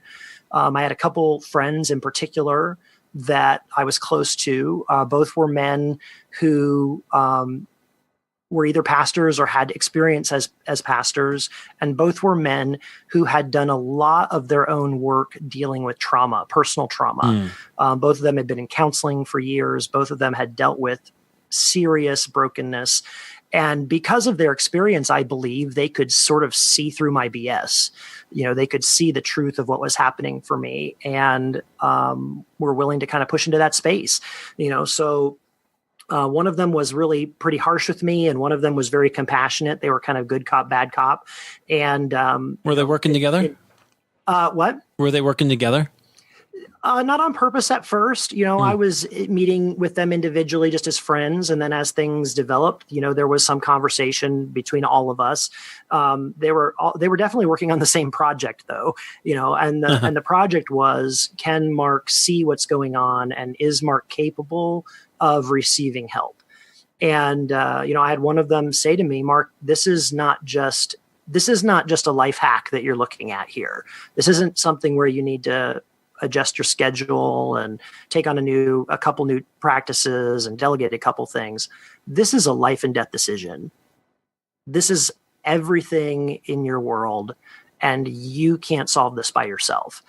I had a couple friends in particular that I was close to. Both were men who were either pastors or had experience as pastors. And both were men who had done a lot of their own work dealing with trauma, personal trauma. Both of them had been in counseling for years. Both of them had dealt with serious brokenness. And because of their experience, I believe they could sort of see through my BS. They could see the truth of what was happening for me and were willing to kind of push into that space. One of them was really pretty harsh with me, and one of them was very compassionate. They were kind of good cop, bad cop. And were they working together? What? Were they working together? Not on purpose at first. I was meeting with them individually just as friends. And then as things developed, there was some conversation between all of us. They were definitely working on the same project though, and the project was, can Marc see what's going on? And is Marc capable of receiving help? And, I had one of them say to me, Marc, this is not just a life hack that you're looking at here. This isn't something where you need to adjust your schedule and take on a couple new practices and delegate a couple things. This is a life and death decision. This is everything in your world, and you can't solve this by yourself.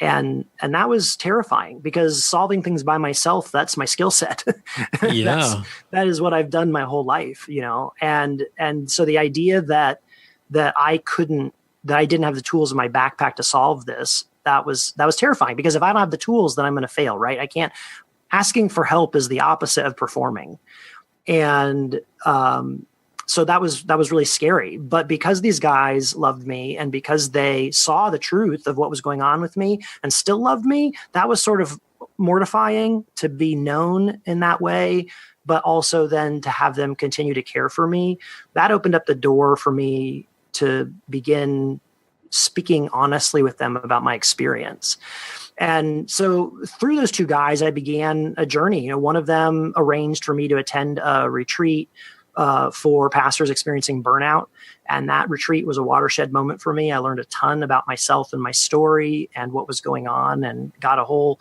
And that was terrifying because solving things by myself, that's my skill set. Yeah. That is what I've done my whole life, and so the idea that I didn't have the tools in my backpack to solve this, that was terrifying, because if I don't have the tools, then I'm going to fail, right? I can't. Asking for help is the opposite of performing. And so that was really scary. But because these guys loved me, and because they saw the truth of what was going on with me and still loved me, that was sort of mortifying to be known in that way, but also then to have them continue to care for me. That opened up the door for me to begin speaking honestly with them about my experience. And so through those two guys, I began a journey. One of them arranged for me to attend a retreat for pastors experiencing burnout. And that retreat was a watershed moment for me. I learned a ton about myself and my story and what was going on, and got a whole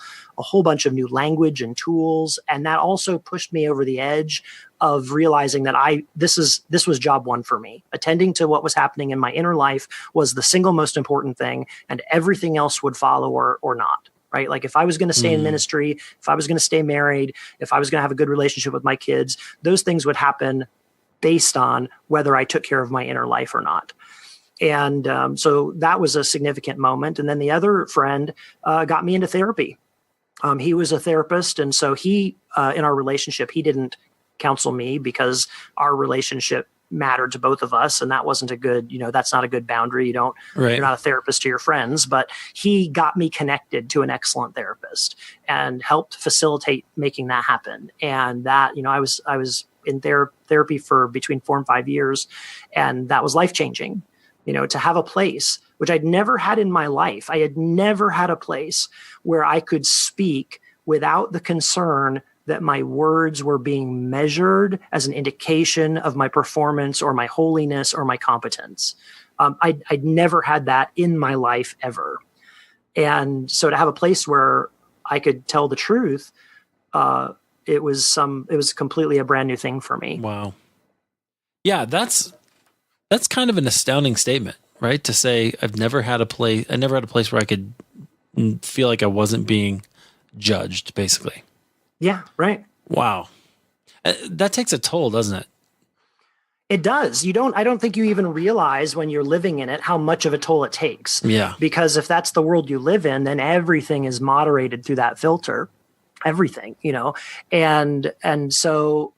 bunch of new language and tools. And that also pushed me over the edge of realizing that this was job one for me. Attending to what was happening in my inner life was the single most important thing, and everything else would follow or not. Right? Like if I was going to stay in ministry, if I was going to stay married, if I was going to have a good relationship with my kids, those things would happen based on whether I took care of my inner life or not. And so that was a significant moment. And then the other friend got me into therapy. He was a therapist. And so he, in our relationship, he didn't counsel me because our relationship mattered to both of us. And that wasn't a good, that's not a good boundary. You're not a therapist to your friends, but he got me connected to an excellent therapist and helped facilitate making that happen. And that, I was in therapy for between 4 and 5 years. And that was life-changing, to have a place, which I'd never had in my life. I had never had a place where I could speak without the concern that my words were being measured as an indication of my performance or my holiness or my competence. I'd never had that in my life ever. And so to have a place where I could tell the truth, it was completely a brand new thing for me. Wow. Yeah, that's kind of an astounding statement, right? To say I never had a place where I could feel like I wasn't being judged, basically. Yeah, right. Wow. That takes a toll, doesn't it? It does. I don't think you even realize when you're living in it how much of a toll it takes. Yeah. Because if that's the world you live in, then everything is moderated through that filter. Everything, and so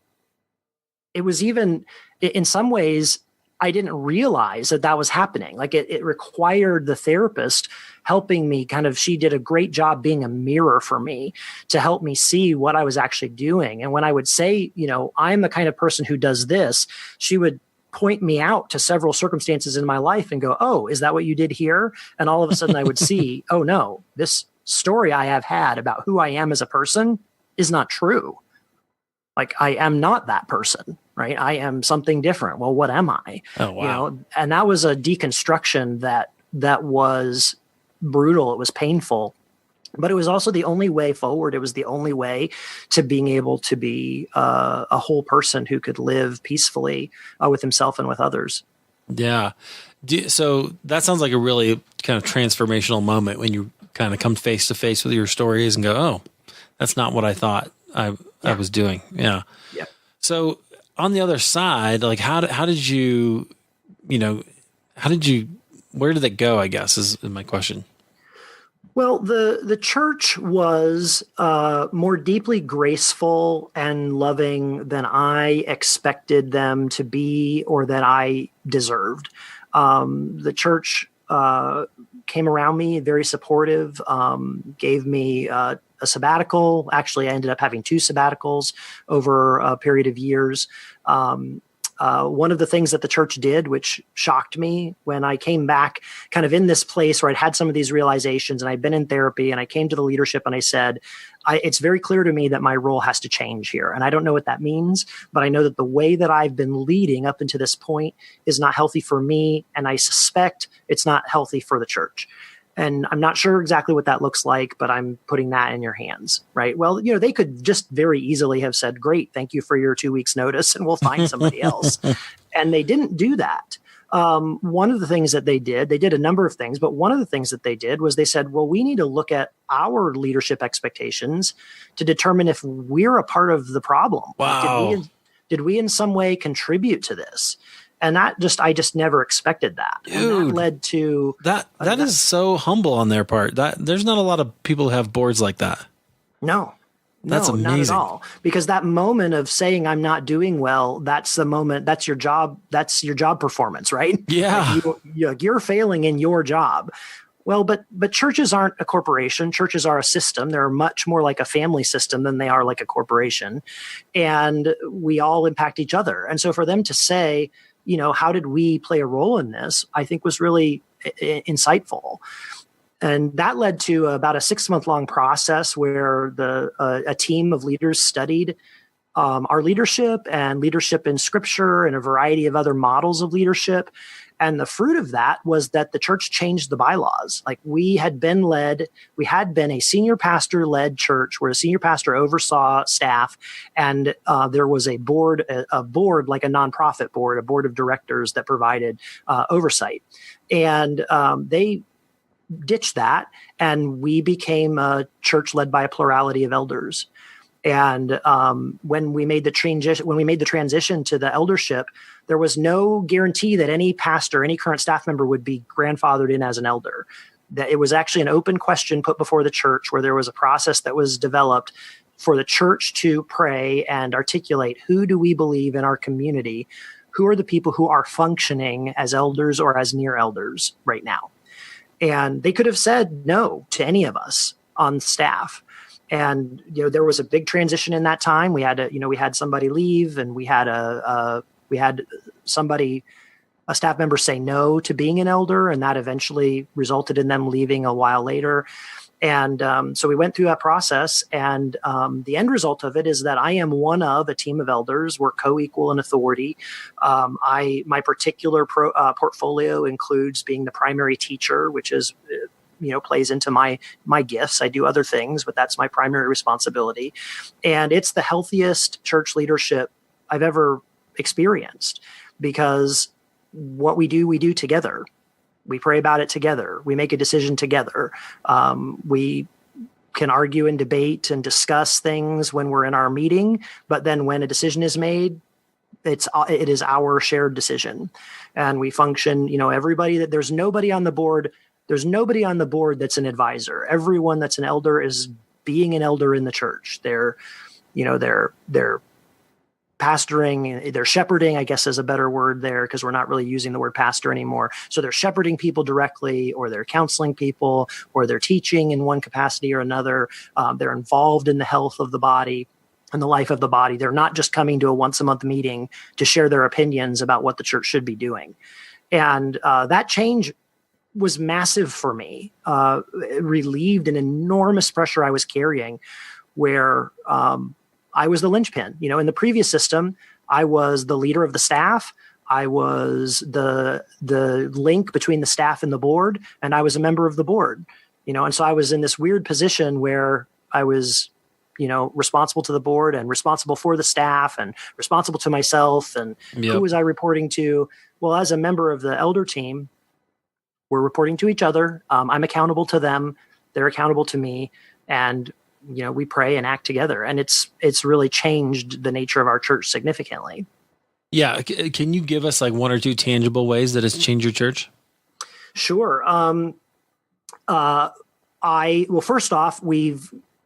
it was, even in some ways, I didn't realize that was happening. Like it required the therapist helping me she did a great job being a mirror for me to help me see what I was actually doing. And when I would say, I'm the kind of person who does this, she would point me out to several circumstances in my life and go, oh, is that what you did here? And all of a sudden I would see, oh no, this story I have had about who I am as a person is not true. Like I am not that person, right? I am something different. Well, what am I? Oh, wow. And that was a deconstruction that was brutal. It was painful, but it was also the only way forward. It was the only way to being able to be a whole person who could live peacefully with himself and with others. Yeah. So that sounds like a really kind of transformational moment when you kind of come face to face with your stories and go, oh, that's not what I thought I was doing. Yeah. Yeah. So on the other side, like how did you, where did that go, I guess is my question. Well, the church was more deeply graceful and loving than I expected them to be or that I deserved. The church came around me, very supportive, gave me a sabbatical. Actually, I ended up having 2 sabbaticals over a period of years. One of the things that the church did, which shocked me when I came back kind of in this place where I'd had some of these realizations and I'd been in therapy, and I came to the leadership and I said, it's very clear to me that my role has to change here. And I don't know what that means, but I know that the way that I've been leading up until this point is not healthy for me. And I suspect it's not healthy for the church. And I'm not sure exactly what that looks like, but I'm putting that in your hands, right? Well, they could just very easily have said, great, thank you for your 2 weeks notice, and we'll find somebody else. And they didn't do that. One of the things that they did a number of things, but one of the things that they did was they said, well, we need to look at our leadership expectations to determine if we're a part of the problem. Wow. Like, did we in some way contribute to this? And I just never expected that. Dude, and that led to that is so humble on their part. That there's not a lot of people who have boards like that. No. That's amazing. Not at all. Because that moment of saying I'm not doing well, that's the moment, that's your job performance, right? Yeah. Like you're failing in your job. Well, but churches aren't a corporation. Churches are a system. They're much more like a family system than they are like a corporation. And we all impact each other. And so for them to say, how did we play a role in this, I think was really insightful. And that led to about a 6-month-long process where a team of leaders studied our leadership and leadership in Scripture and a variety of other models of leadership. And the fruit of that was that the church changed the bylaws. Like we had been a senior pastor-led church where a senior pastor oversaw staff, and there was a board like a nonprofit board, a board of directors that provided oversight. And they ditched that, and we became a church led by a plurality of elders. And when we made the transition to the eldership, there was no guarantee that any pastor, any current staff member would be grandfathered in as an elder. That it was actually an open question put before the church, where there was a process that was developed for the church to pray and articulate, who do we believe in our community? Who are the people who are functioning as elders or as near elders right now? And they could have said no to any of us on staff. And, there was a big transition in that time. We had somebody leave, and we had a staff member say no to being an elder. And that eventually resulted in them leaving a while later. And so we went through that process, and the end result of it is that I am one of a team of elders. We're co-equal in authority. My particular portfolio includes being the primary teacher, which is plays into my gifts. I do other things, but that's my primary responsibility. And it's the healthiest church leadership I've ever experienced, because what we do together. We pray about it together. We make a decision together. We can argue and debate and discuss things when we're in our meeting, but then when a decision is made, it is our shared decision. And we function, there's nobody on the board that's an advisor. Everyone that's an elder is being an elder in the church. They're pastoring, they're shepherding, I guess is a better word there, because we're not really using the word pastor anymore. So they're shepherding people directly, or they're counseling people, or they're teaching in one capacity or another. They're involved in the health of the body and the life of the body. They're not just coming to a once-a-month meeting to share their opinions about what the church should be doing. And that change was massive for me. It relieved an enormous pressure I was carrying, where I was the linchpin. In the previous system, I was the leader of the staff. I was the link between the staff and the board, and I was a member of the board. And so I was in this weird position where I was, responsible to the board and responsible for the staff and responsible to myself. And Who was I reporting to? Well, as a member of the elder team, we're reporting to each other. I'm accountable to them. They're accountable to me. And we pray and act together, and it's really changed the nature of our church significantly. Yeah. Can you give us like one or two tangible ways that it's changed your church? Sure. First off,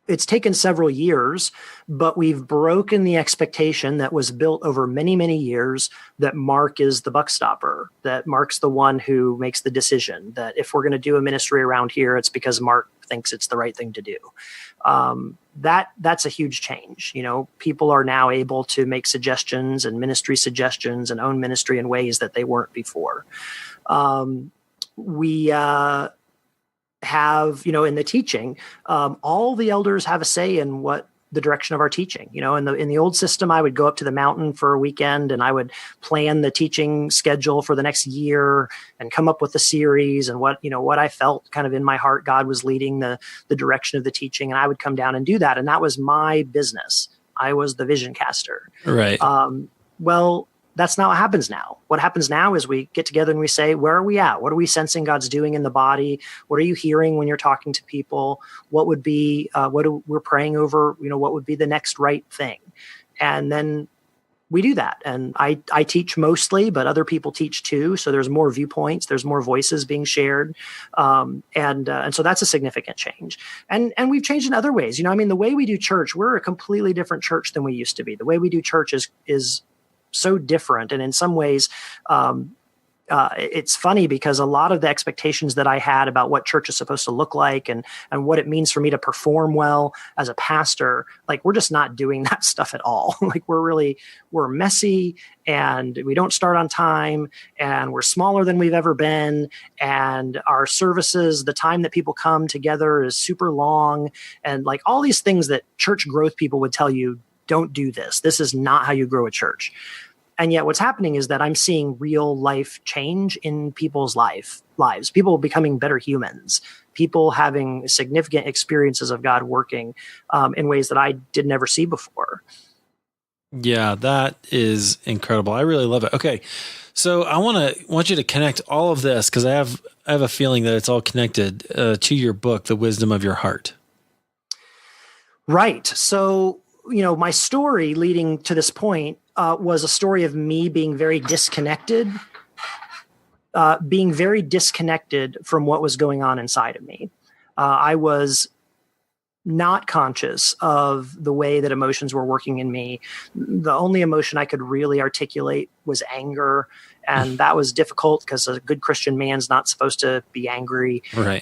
it's taken several years, but we've broken the expectation that was built over many, many years that Marc is the buck stopper, that Marc's the one who makes the decision, that if we're going to do a ministry around here, it's because Marc thinks it's the right thing to do. That's a huge change. People are now able to make suggestions and ministry suggestions and own ministry in ways that they weren't before. We have, in the teaching, all the elders have a say in what the direction of our teaching. In the old system, I would go up to the mountain for a weekend and I would plan the teaching schedule for the next year and come up with a series and what I felt kind of in my heart God was leading the direction of the teaching, and I would come down and do that, and that was my business. I was the vision caster. Right. Well, that's not what happens now. What happens now is we get together and we say, where are we at? What are we sensing God's doing in the body? What are you hearing when you're talking to people? What would be, we're praying over, what would be the next right thing? And then we do that. And I teach mostly, but other people teach too. So there's more viewpoints, there's more voices being shared. And so that's a significant change. And we've changed in other ways. The way we do church, we're a completely different church than we used to be. The way we do church is so different. And in some ways, it's funny because a lot of the expectations that I had about what church is supposed to look like and what it means for me to perform well as a pastor, like we're just not doing that stuff at all. Like we're messy and we don't start on time and we're smaller than we've ever been. And our services, the time that people come together is super long. And like all these things that church growth people would tell you, don't do this. This is not how you grow a church. And yet what's happening is that I'm seeing real life change in people's lives, people becoming better humans, people having significant experiences of God working in ways that I did never see before. Yeah, that is incredible. I really love it. Okay. So I want you to connect all of this because I have a feeling that it's all connected to your book, The Wisdom of Your Heart. Right. So, my story leading to this point was a story of me being very disconnected from what was going on inside of me. I was not conscious of the way that emotions were working in me. The only emotion I could really articulate was anger. And that was difficult because a good Christian man's not supposed to be angry. Right.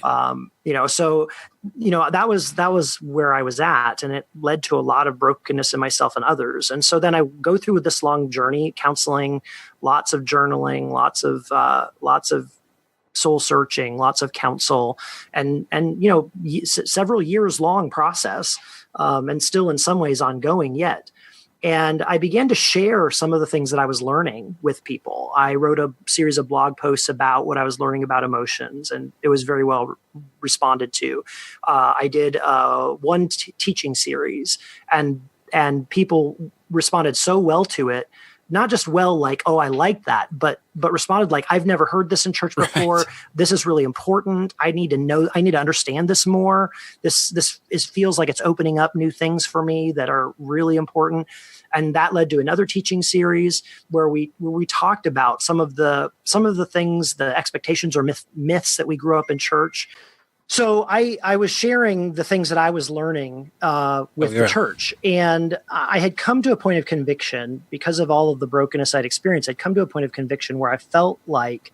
So that was where I was at. And it led to a lot of brokenness in myself and others. And so then I go through this long journey, counseling, lots of journaling, lots of soul searching, lots of counsel, and several years long process, and still in some ways ongoing yet. And I began to share some of the things that I was learning with people. I wrote a series of blog posts about what I was learning about emotions, and it was very well responded to. I did one teaching series, and people responded so well to it. Not just well, like, oh, I like that, but responded like, I've never heard this in church before. Right. This is really important. I need to understand this more. This feels like it's opening up new things for me that are really important. And that led to another teaching series where we talked about some of the things, the expectations or myths that we grew up in church. So I was sharing the things that I was learning with the church, and I had come to a point of conviction because of all of the brokenness I'd experienced. I'd come to a point of conviction where I felt like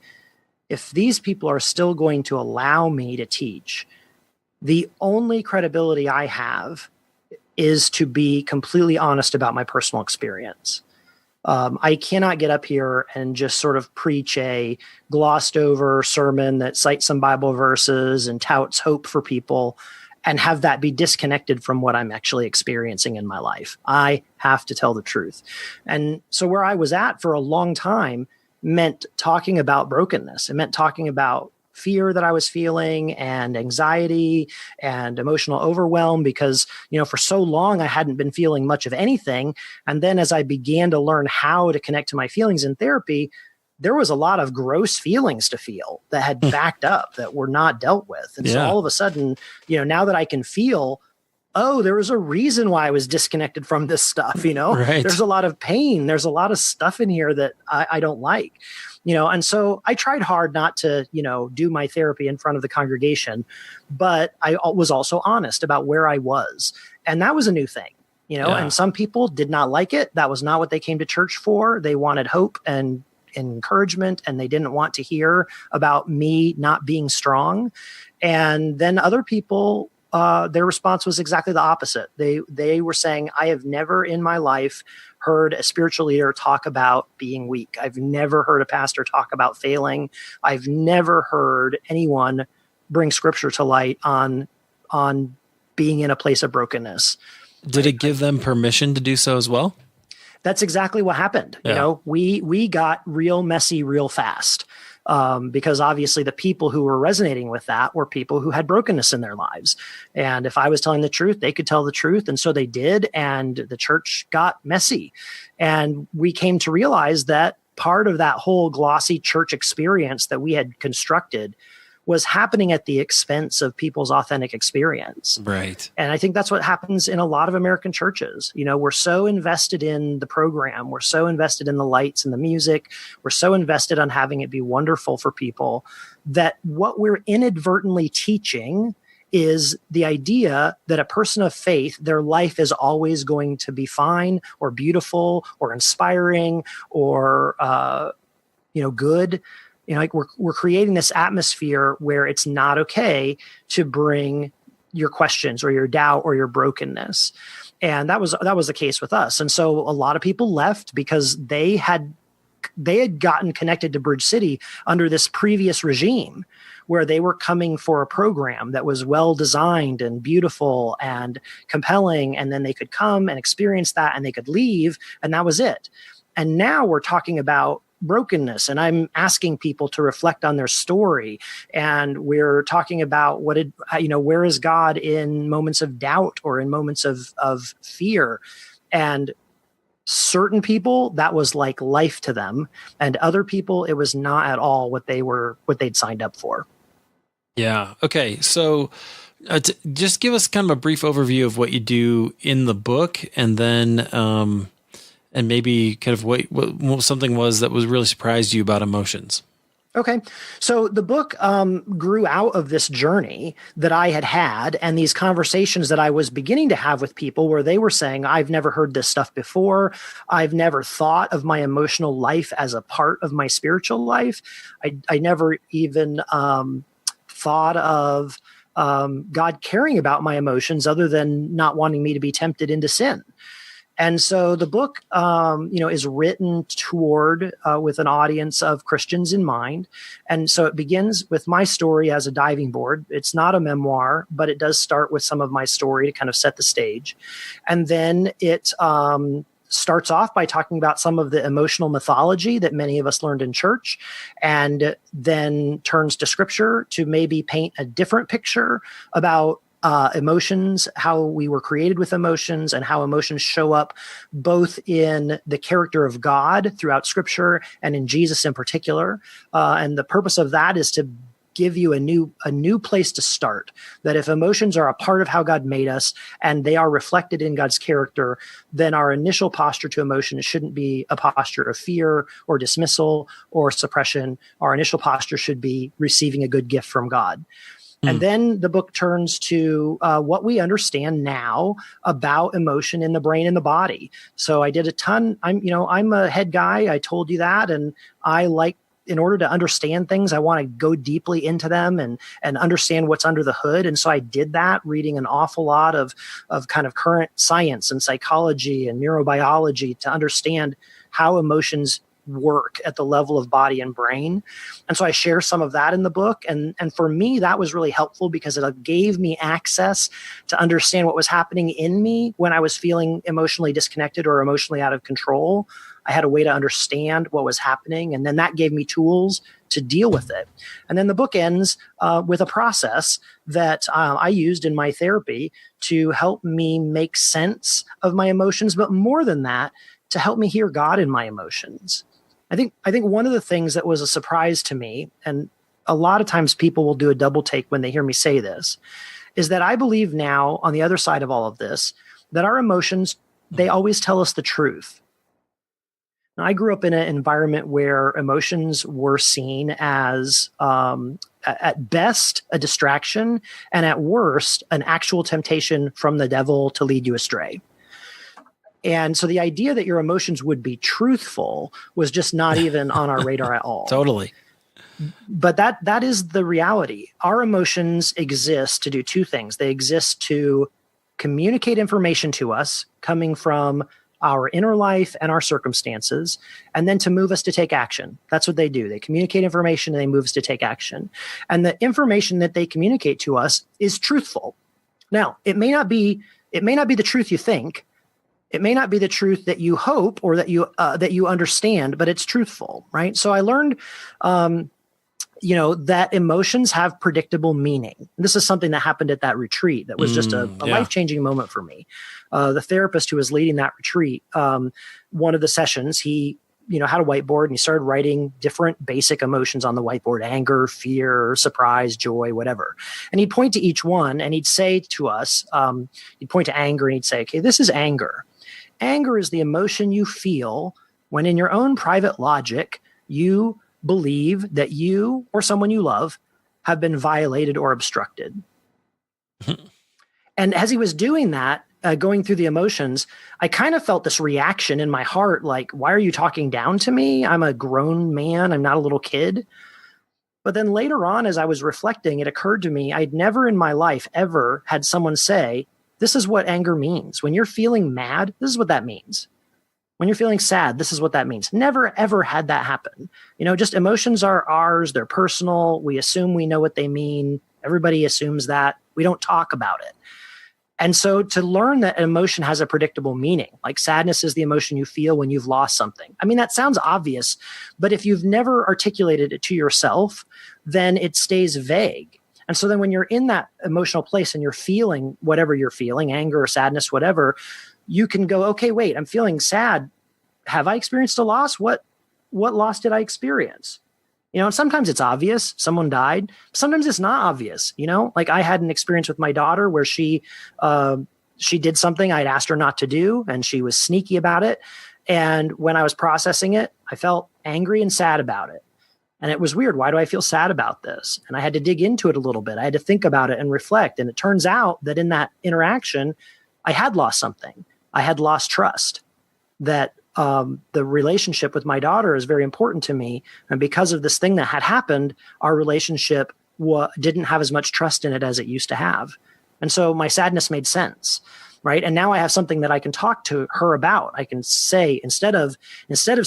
if these people are still going to allow me to teach, the only credibility I have is to be completely honest about my personal experience. I cannot get up here and just sort of preach a glossed over sermon that cites some Bible verses and touts hope for people and have that be disconnected from what I'm actually experiencing in my life. I have to tell the truth. And so where I was at for a long time meant talking about brokenness. It meant talking about fear that I was feeling and anxiety and emotional overwhelm because, for so long I hadn't been feeling much of anything. And then as I began to learn how to connect to my feelings in therapy, there was a lot of gross feelings to feel that had backed up that were not dealt with. And so all of a sudden, now that I can feel, oh, there was a reason why I was disconnected from this stuff, Right. There's a lot of pain. There's a lot of stuff in here that I don't like. And so I tried hard not to, do my therapy in front of the congregation, but I was also honest about where I was. And that was a new thing, and some people did not like it. That was not what they came to church for. They wanted hope and encouragement, and they didn't want to hear about me not being strong. And then other people, their response was exactly the opposite. They were saying, I have never in my life heard a spiritual leader talk about being weak. I've never heard a pastor talk about failing. I've never heard anyone bring scripture to light on being in a place of brokenness. Did it give them permission to do so as well? That's exactly what happened. Yeah. We got real messy real fast. Because obviously the people who were resonating with that were people who had brokenness in their lives. And if I was telling the truth, they could tell the truth. And so they did. And the church got messy. And we came to realize that part of that whole glossy church experience that we had constructed was happening at the expense of people's authentic experience. Right. And I think that's what happens in a lot of American churches. You know, we're so invested in the program. We're so invested in the lights and the music. We're so invested on having it be wonderful for people that what we're inadvertently teaching is the idea that a person of faith, their life is always going to be fine or beautiful or inspiring or, good. You know, like we're creating this atmosphere where it's not okay to bring your questions or your doubt or your brokenness. And that was the case with us. And so a lot of people left because they had gotten connected to Bridge City under this previous regime where they were coming for a program that was well designed and beautiful and compelling. And then they could come and experience that and they could leave. And that was it. And now we're talking about brokenness, and I'm asking people to reflect on their story, and we're talking about where is God in moments of doubt or in moments of fear. And certain people, that was like life to them, and other people, it was not at all what they'd signed up for. Yeah. Okay. So just give us kind of a brief overview of what you do in the book, and then and maybe kind of what something was that was really surprised you about emotions. Okay. So the book grew out of this journey that I had and these conversations that I was beginning to have with people where they were saying, I've never heard this stuff before. I've never thought of my emotional life as a part of my spiritual life. I never even thought of God caring about my emotions other than not wanting me to be tempted into sin. And so the book, is written toward with an audience of Christians in mind. And so it begins with my story as a diving board. It's not a memoir, but it does start with some of my story to kind of set the stage. And then it starts off by talking about some of the emotional mythology that many of us learned in church, and then turns to scripture to maybe paint a different picture about emotions, how we were created with emotions, and how emotions show up both in the character of God throughout Scripture and in Jesus in particular. And the purpose of that is to give you a new place to start. That if emotions are a part of how God made us and they are reflected in God's character, then our initial posture to emotion shouldn't be a posture of fear or dismissal or suppression. Our initial posture should be receiving a good gift from God. And then the book turns to what we understand now about emotion in the brain and the body. So I did a ton. I'm a head guy. I told you that. And I like, in order to understand things, I want to go deeply into them and understand what's under the hood. And so I did that, reading an awful lot of kind of current science and psychology and neurobiology to understand how emotions work at the level of body and brain. And so I share some of that in the book. And for me, that was really helpful because it gave me access to understand what was happening in me when I was feeling emotionally disconnected or emotionally out of control. I had a way to understand what was happening. And then that gave me tools to deal with it. And then the book ends with a process that I used in my therapy to help me make sense of my emotions. But more than that, to help me hear God in my emotions. I think one of the things that was a surprise to me, and a lot of times people will do a double take when they hear me say this, is that I believe now, on the other side of all of this, that our emotions, they always tell us the truth. Now, I grew up in an environment where emotions were seen as, at best, a distraction, and at worst, an actual temptation from the devil to lead you astray. And so the idea that your emotions would be truthful was just not even on our radar at all. Totally. But that is the reality. Our emotions exist to do two things. They exist to communicate information to us coming from our inner life and our circumstances, and then to move us to take action. That's what they do. They communicate information and they move us to take action. And the information that they communicate to us is truthful. Now, it may not be the truth you think. It may not be the truth that you hope or that you understand, but it's truthful, right? So I learned, that emotions have predictable meaning. And this is something that happened at that retreat that was just a life-changing moment for me. The therapist who was leading that retreat, one of the sessions, he had a whiteboard, and he started writing different basic emotions on the whiteboard: anger, fear, surprise, joy, whatever. And he'd point to each one, and he'd say to us, he'd point to anger, and he'd say, okay, this is anger. Anger is the emotion you feel when in your own private logic, you believe that you or someone you love have been violated or obstructed. And as he was doing that, going through the emotions, I kind of felt this reaction in my heart, like, why are you talking down to me? I'm a grown man. I'm not a little kid. But then later on, as I was reflecting, it occurred to me, I'd never in my life ever had someone say, this is what anger means. When you're feeling mad, this is what that means. When you're feeling sad, this is what that means. Never, ever had that happen. Just emotions are ours. They're personal. We assume we know what they mean. Everybody assumes that. We don't talk about it. And so to learn that emotion has a predictable meaning, like sadness is the emotion you feel when you've lost something. I mean, that sounds obvious, but if you've never articulated it to yourself, then it stays vague. And so then when you're in that emotional place and you're feeling whatever you're feeling, anger or sadness, whatever, you can go, okay, wait, I'm feeling sad. Have I experienced a loss? What loss did I experience? And sometimes it's obvious, someone died. Sometimes it's not obvious. Like I had an experience with my daughter where she did something I'd asked her not to do, and she was sneaky about it. And when I was processing it, I felt angry and sad about it. And it was weird. Why do I feel sad about this? And I had to dig into it a little bit. I had to think about it and reflect. And it turns out that in that interaction, I had lost something. I had lost trust. That the relationship with my daughter is very important to me. And because of this thing that had happened, our relationship didn't have as much trust in it as it used to have. And so my sadness made sense, right? And now I have something that I can talk to her about. I can say, instead of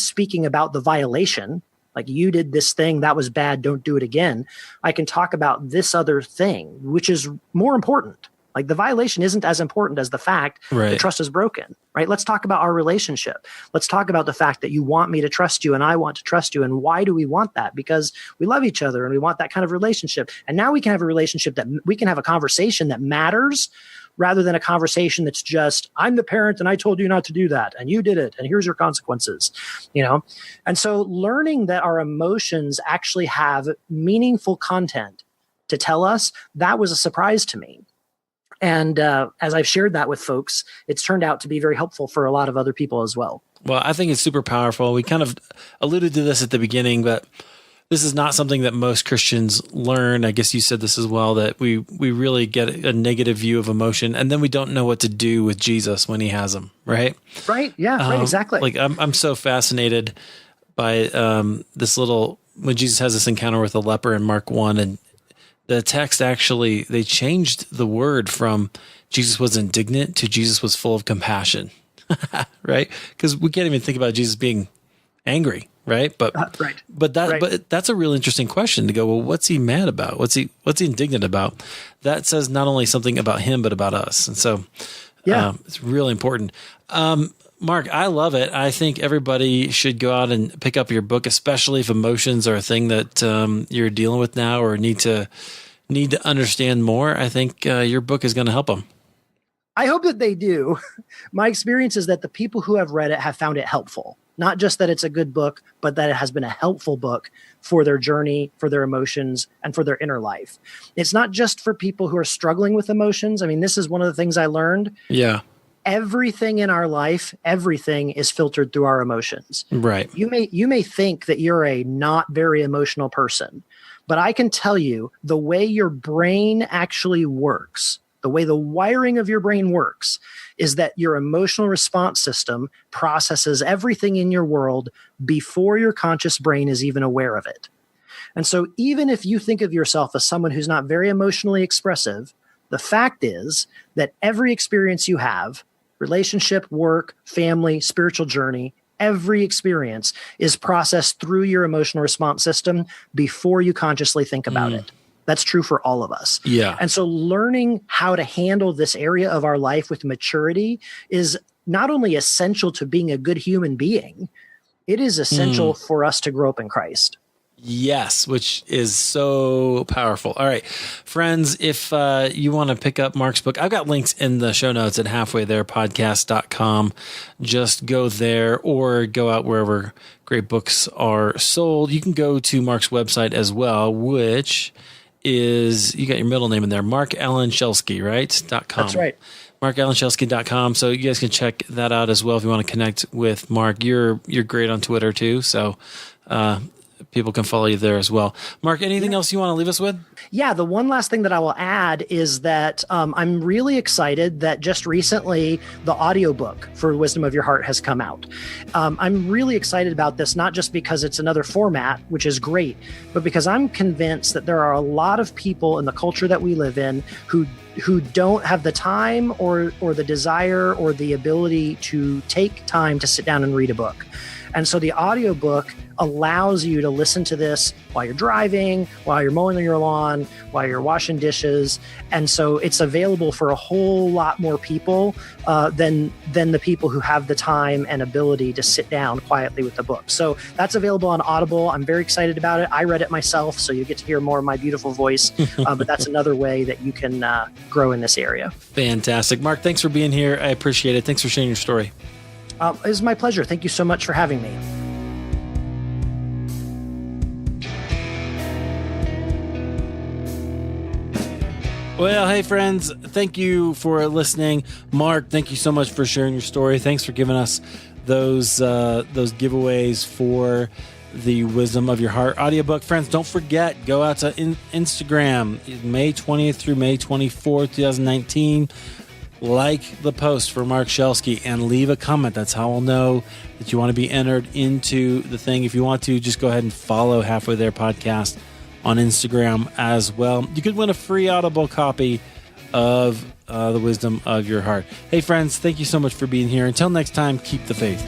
speaking about the violation, like you did this thing, that was bad, don't do it again, I can talk about this other thing, which is more important. Like the violation isn't as important as the fact that trust is broken, right? Let's talk about our relationship. Let's talk about the fact that you want me to trust you and I want to trust you. And why do we want that? Because we love each other and we want that kind of relationship. And now we can have a relationship that we can have a conversation that matters rather than a conversation that's just, I'm the parent and I told you not to do that and you did it and here's your consequences, And so learning that our emotions actually have meaningful content to tell us, that was a surprise to me. And as I've shared that with folks, it's turned out to be very helpful for a lot of other people as well. Well, I think it's super powerful. We kind of alluded to this at the beginning, but this is not something that most Christians learn. I guess you said this as well, that we really get a negative view of emotion, and then we don't know what to do with Jesus when he has them, right? Right. Yeah, right. Exactly. Like I'm so fascinated by this when Jesus has this encounter with a leper in Mark 1, and the text actually, they changed the word from Jesus was indignant to Jesus was full of compassion, right? Because we can't even think about Jesus being angry, right? But but that's a real interesting question to go, well, what's he mad about? What's he indignant about? That says not only something about him, but about us. And so it's really important. Marc, I love it. I think everybody should go out and pick up your book, especially if emotions are a thing that you're dealing with now or need to understand more. I think your book is going to help them. I hope that they do. My experience is that the people who have read it have found it helpful. Not just that it's a good book, but that it has been a helpful book for their journey, for their emotions, and for their inner life. It's not just for people who are struggling with emotions. I mean, this is one of the things I learned. Yeah. Everything in our life, everything is filtered through our emotions. Right. You may think that you're a not very emotional person, but I can tell you the way your brain actually works, the way the wiring of your brain works, is that your emotional response system processes everything in your world before your conscious brain is even aware of it. And so even if you think of yourself as someone who's not very emotionally expressive, the fact is that every experience you have, relationship, work, family, spiritual journey, every experience is processed through your emotional response system before you consciously think about it. That's true for all of us. Yeah. And so learning how to handle this area of our life with maturity is not only essential to being a good human being, it is essential for us to grow up in Christ. Yes, which is so powerful. All right, friends, if you want to pick up Marc's book, I've got links in the show notes at halfwaytherepodcast.com. Just go there or go out wherever great books are sold. You can go to Marc's website as well, which is, you got your middle name in there, Schelske, right? .com. That's right. MarcSchelske.com. So you guys can check that out as well if you want to connect with Marc. You're great on Twitter too, so people can follow you there as well. Marc, anything else you want to leave us with? Yeah, the one last thing that I will add is that I'm really excited that just recently the audiobook for Wisdom of Your Heart has come out. I'm really excited about this, not just because it's another format, which is great, but because I'm convinced that there are a lot of people in the culture that we live in who don't have the time or the desire or the ability to take time to sit down and read a book. And so the audiobook allows you to listen to this while you're driving, while you're mowing your lawn, while you're washing dishes. And so it's available for a whole lot more people than the people who have the time and ability to sit down quietly with the book. So that's available on Audible. I'm very excited about it. I read it myself, so you get to hear more of my beautiful voice. But that's another way that you can grow in this area. Fantastic. Marc, thanks for being here. I appreciate it. Thanks for sharing your story. It was my pleasure. Thank you so much for having me. Well, hey, friends, thank you for listening. Marc, thank you so much for sharing your story. Thanks for giving us those giveaways for the Wisdom of Your Heart audiobook. Friends, don't forget, go out to Instagram, May 20th through May 24th, 2019. Like the post for Marc Schelske and leave a comment. That's how I'll know that you want to be entered into the thing. If you want to, just go ahead and follow Halfway There Podcast on Instagram as well. You could win a free Audible copy of The Wisdom of Your Heart. Hey, friends, thank you so much for being here. Until next time, keep the faith.